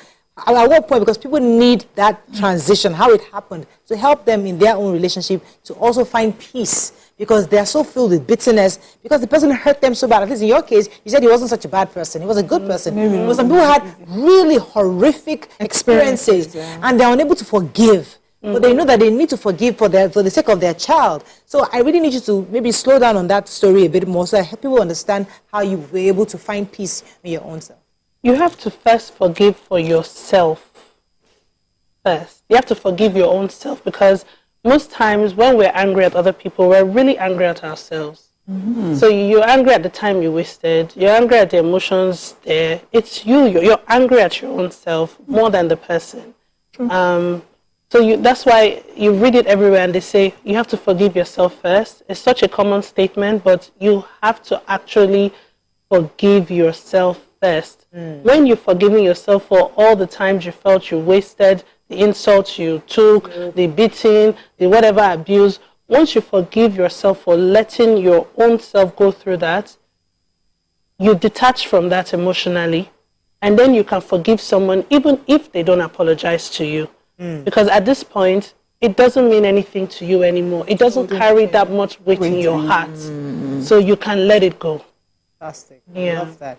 at what point? Because people need that transition, how it happened, to help them in their own relationship to also find peace, because they are so filled with bitterness because the person hurt them so bad. At least in your case, you said he wasn't such a bad person. He was a good person. But some people had really horrific experiences and they're unable to forgive. But they know that they need to forgive for the sake of their child. So I really need you to maybe slow down on that story a bit more, so I help people understand how you were able to find peace in your own self. You have to first forgive for yourself. First, you have to forgive your own self, because most times when we're angry at other people, we're really angry at ourselves. So you're angry at the time you wasted. You're angry at the emotions there. It's you. You're angry at your own self more than the person. So that's why you read it everywhere and they say you have to forgive yourself first. It's such a common statement, but you have to actually forgive yourself first. When you're forgiving yourself for all the times you felt you wasted, the insults you took, the beating, the whatever abuse, once you forgive yourself for letting your own self go through that, you detach from that emotionally, and then you can forgive someone even if they don't apologize to you. Because at this point, it doesn't mean anything to you anymore. It doesn't carry that much weight in your heart. So you can let it go. Fantastic. I love that.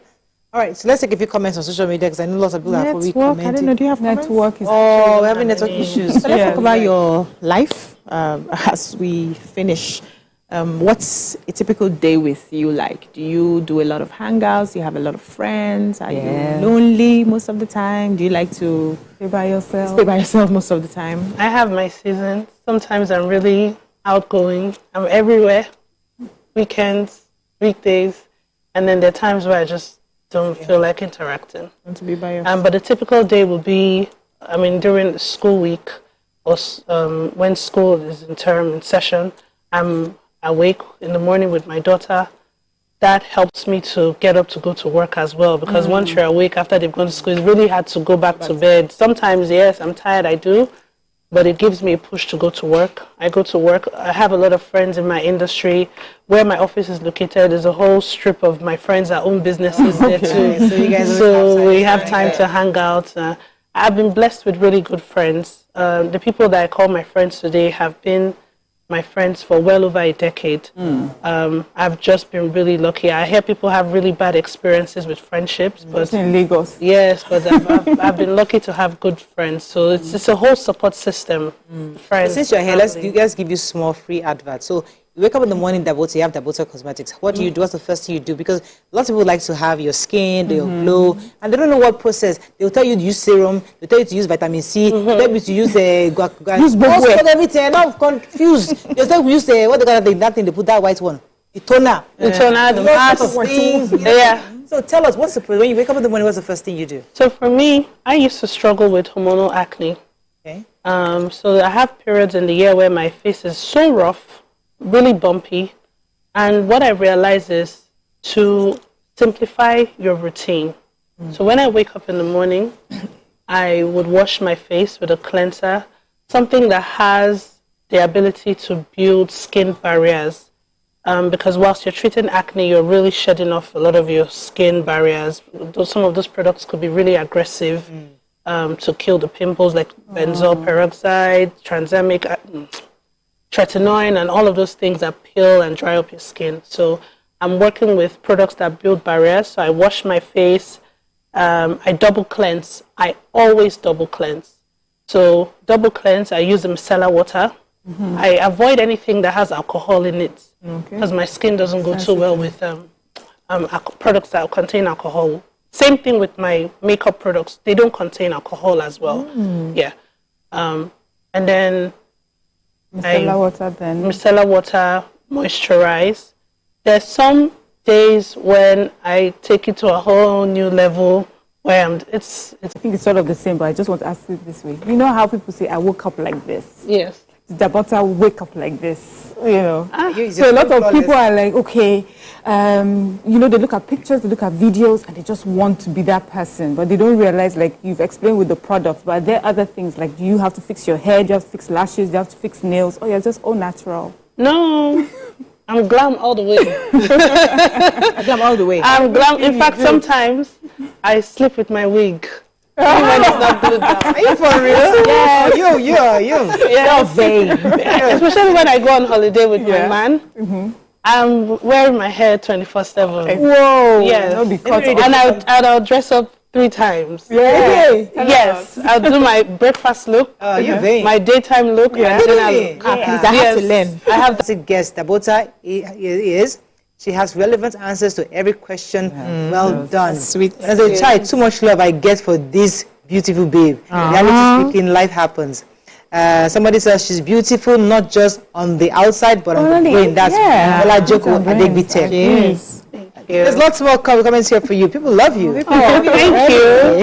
All right, so let's take a few comments on social media, because I know lots of people are probably Network, commenting. I don't know, do you have network? Oh, we're having network issues. So let's talk about your life as we finish. What's a typical day with you like? Do you do a lot of hangouts? Do you have a lot of friends? Are you lonely most of the time? Do you like to stay by yourself? Stay by yourself most of the time? I have my seasons. Sometimes I'm really outgoing. I'm everywhere. Weekends, weekdays, and then there are times where I just don't feel like interacting. Want to be by yourself? But a typical day will be, during the school week, or when school is in session, I'm awake in the morning with my daughter. That helps me to get up to go to work as well, because once you're awake after they've gone to school, it's really hard to go back to bed. Sometimes, yes, I'm tired, I do, but it gives me a push to go to work. I go to work. I have a lot of friends in my industry. Where my office is located, there's a whole strip of my friends that own businesses there too. So you guys we have time to hang out. I've been blessed with really good friends. The people that I call my friends today have been my friends for well over a decade. I've just been really lucky. I hear people have really bad experiences with friendships, but in Lagos. Yes, but I've been lucky to have good friends. So it's a whole support system. Friends. Since you're here, let's give you small free advert. So you wake up in the morning, Dabota, you have Dabota Cosmetics. What do you do? What's the first thing you do? Because lots of people like to have your skin, their glow, and they don't know what process. They'll tell you to use serum, they'll tell you to use vitamin C, they'll tell you to use everything. I'm confused. They'll tell you to use what they got that thing, they put that white one. The toner. The toner, the mask. Yeah. So tell us, when you wake up in the morning, what's the first thing you do? So for me, I used to struggle with hormonal acne. Okay. So I have periods in the year where my face is so rough, really bumpy, and what I realize is to simplify your routine. So when I wake up in the morning, I would wash my face with a cleanser, something that has the ability to build skin barriers. Because whilst you're treating acne, you're really shedding off a lot of your skin barriers. Some of those products could be really aggressive to kill the pimples, like benzoyl peroxide, transamic, tretinoin, and all of those things that peel and dry up your skin. So I'm working with products that build barriers. So I wash my face. I double cleanse. I always double cleanse. So double cleanse, I use the micellar water. I avoid anything that has alcohol in it because my skin doesn't go too well with products that contain alcohol. Same thing with my makeup products. They don't contain alcohol as well. Yeah. And then micellar water, moisturize. There's some days when I take it to a whole new level where I think it's sort of the same, but I just want to ask it this way. You know how people say, I woke up like this? Yes. Dabota wake up like this, you know. So a lot of people are like, okay, you know, they look at pictures, they look at videos, and they just want to be that person, but they don't realize, like you've explained with the product, but there are other things, like do you have to fix your hair, do you have to fix lashes, do you have to fix nails, or you're just all natural? No, I'm glam all the way. Glam all the way. I'm glam. In fact, sometimes I sleep with my wig. When it's not glued down. Are you for real? Yeah, you. You're vain. Especially when I go on holiday with my man. I'm wearing my hair 24/7. Whoa! Yes. And I'll dress up 3 times. Yes. I'll do my breakfast look. You're vain. My daytime look. And then I'll I have to learn. I have to guess. Dabota is. She has relevant answers to every question. Well done. Sweet. As a child, too much love I get for this beautiful babe. Reality speaking, life happens. Somebody says she's beautiful, not just on the outside, but on the brain. That's Ola Joko Adegbite. Yes. There's lots more comments here for you. People love you. Thank you.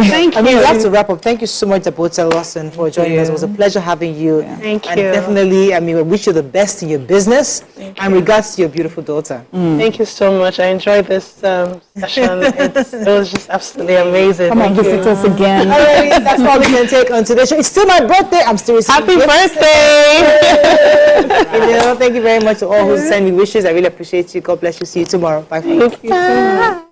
Thank you. We have to wrap up. Thank you so much, Dabota Lawson, for joining us. It was a pleasure having you. Thank and you. Definitely, we wish you the best in your business. And regards to your beautiful daughter. Thank you so much. I enjoyed this session. It was just absolutely amazing. Come on, visit us again. That's all we can take on today's show. It's still my birthday. I'm still receiving Happy birthday! Thank you very much to all who send me wishes. I really appreciate you. God bless you. See you tomorrow. Bye for now. Thank you so much.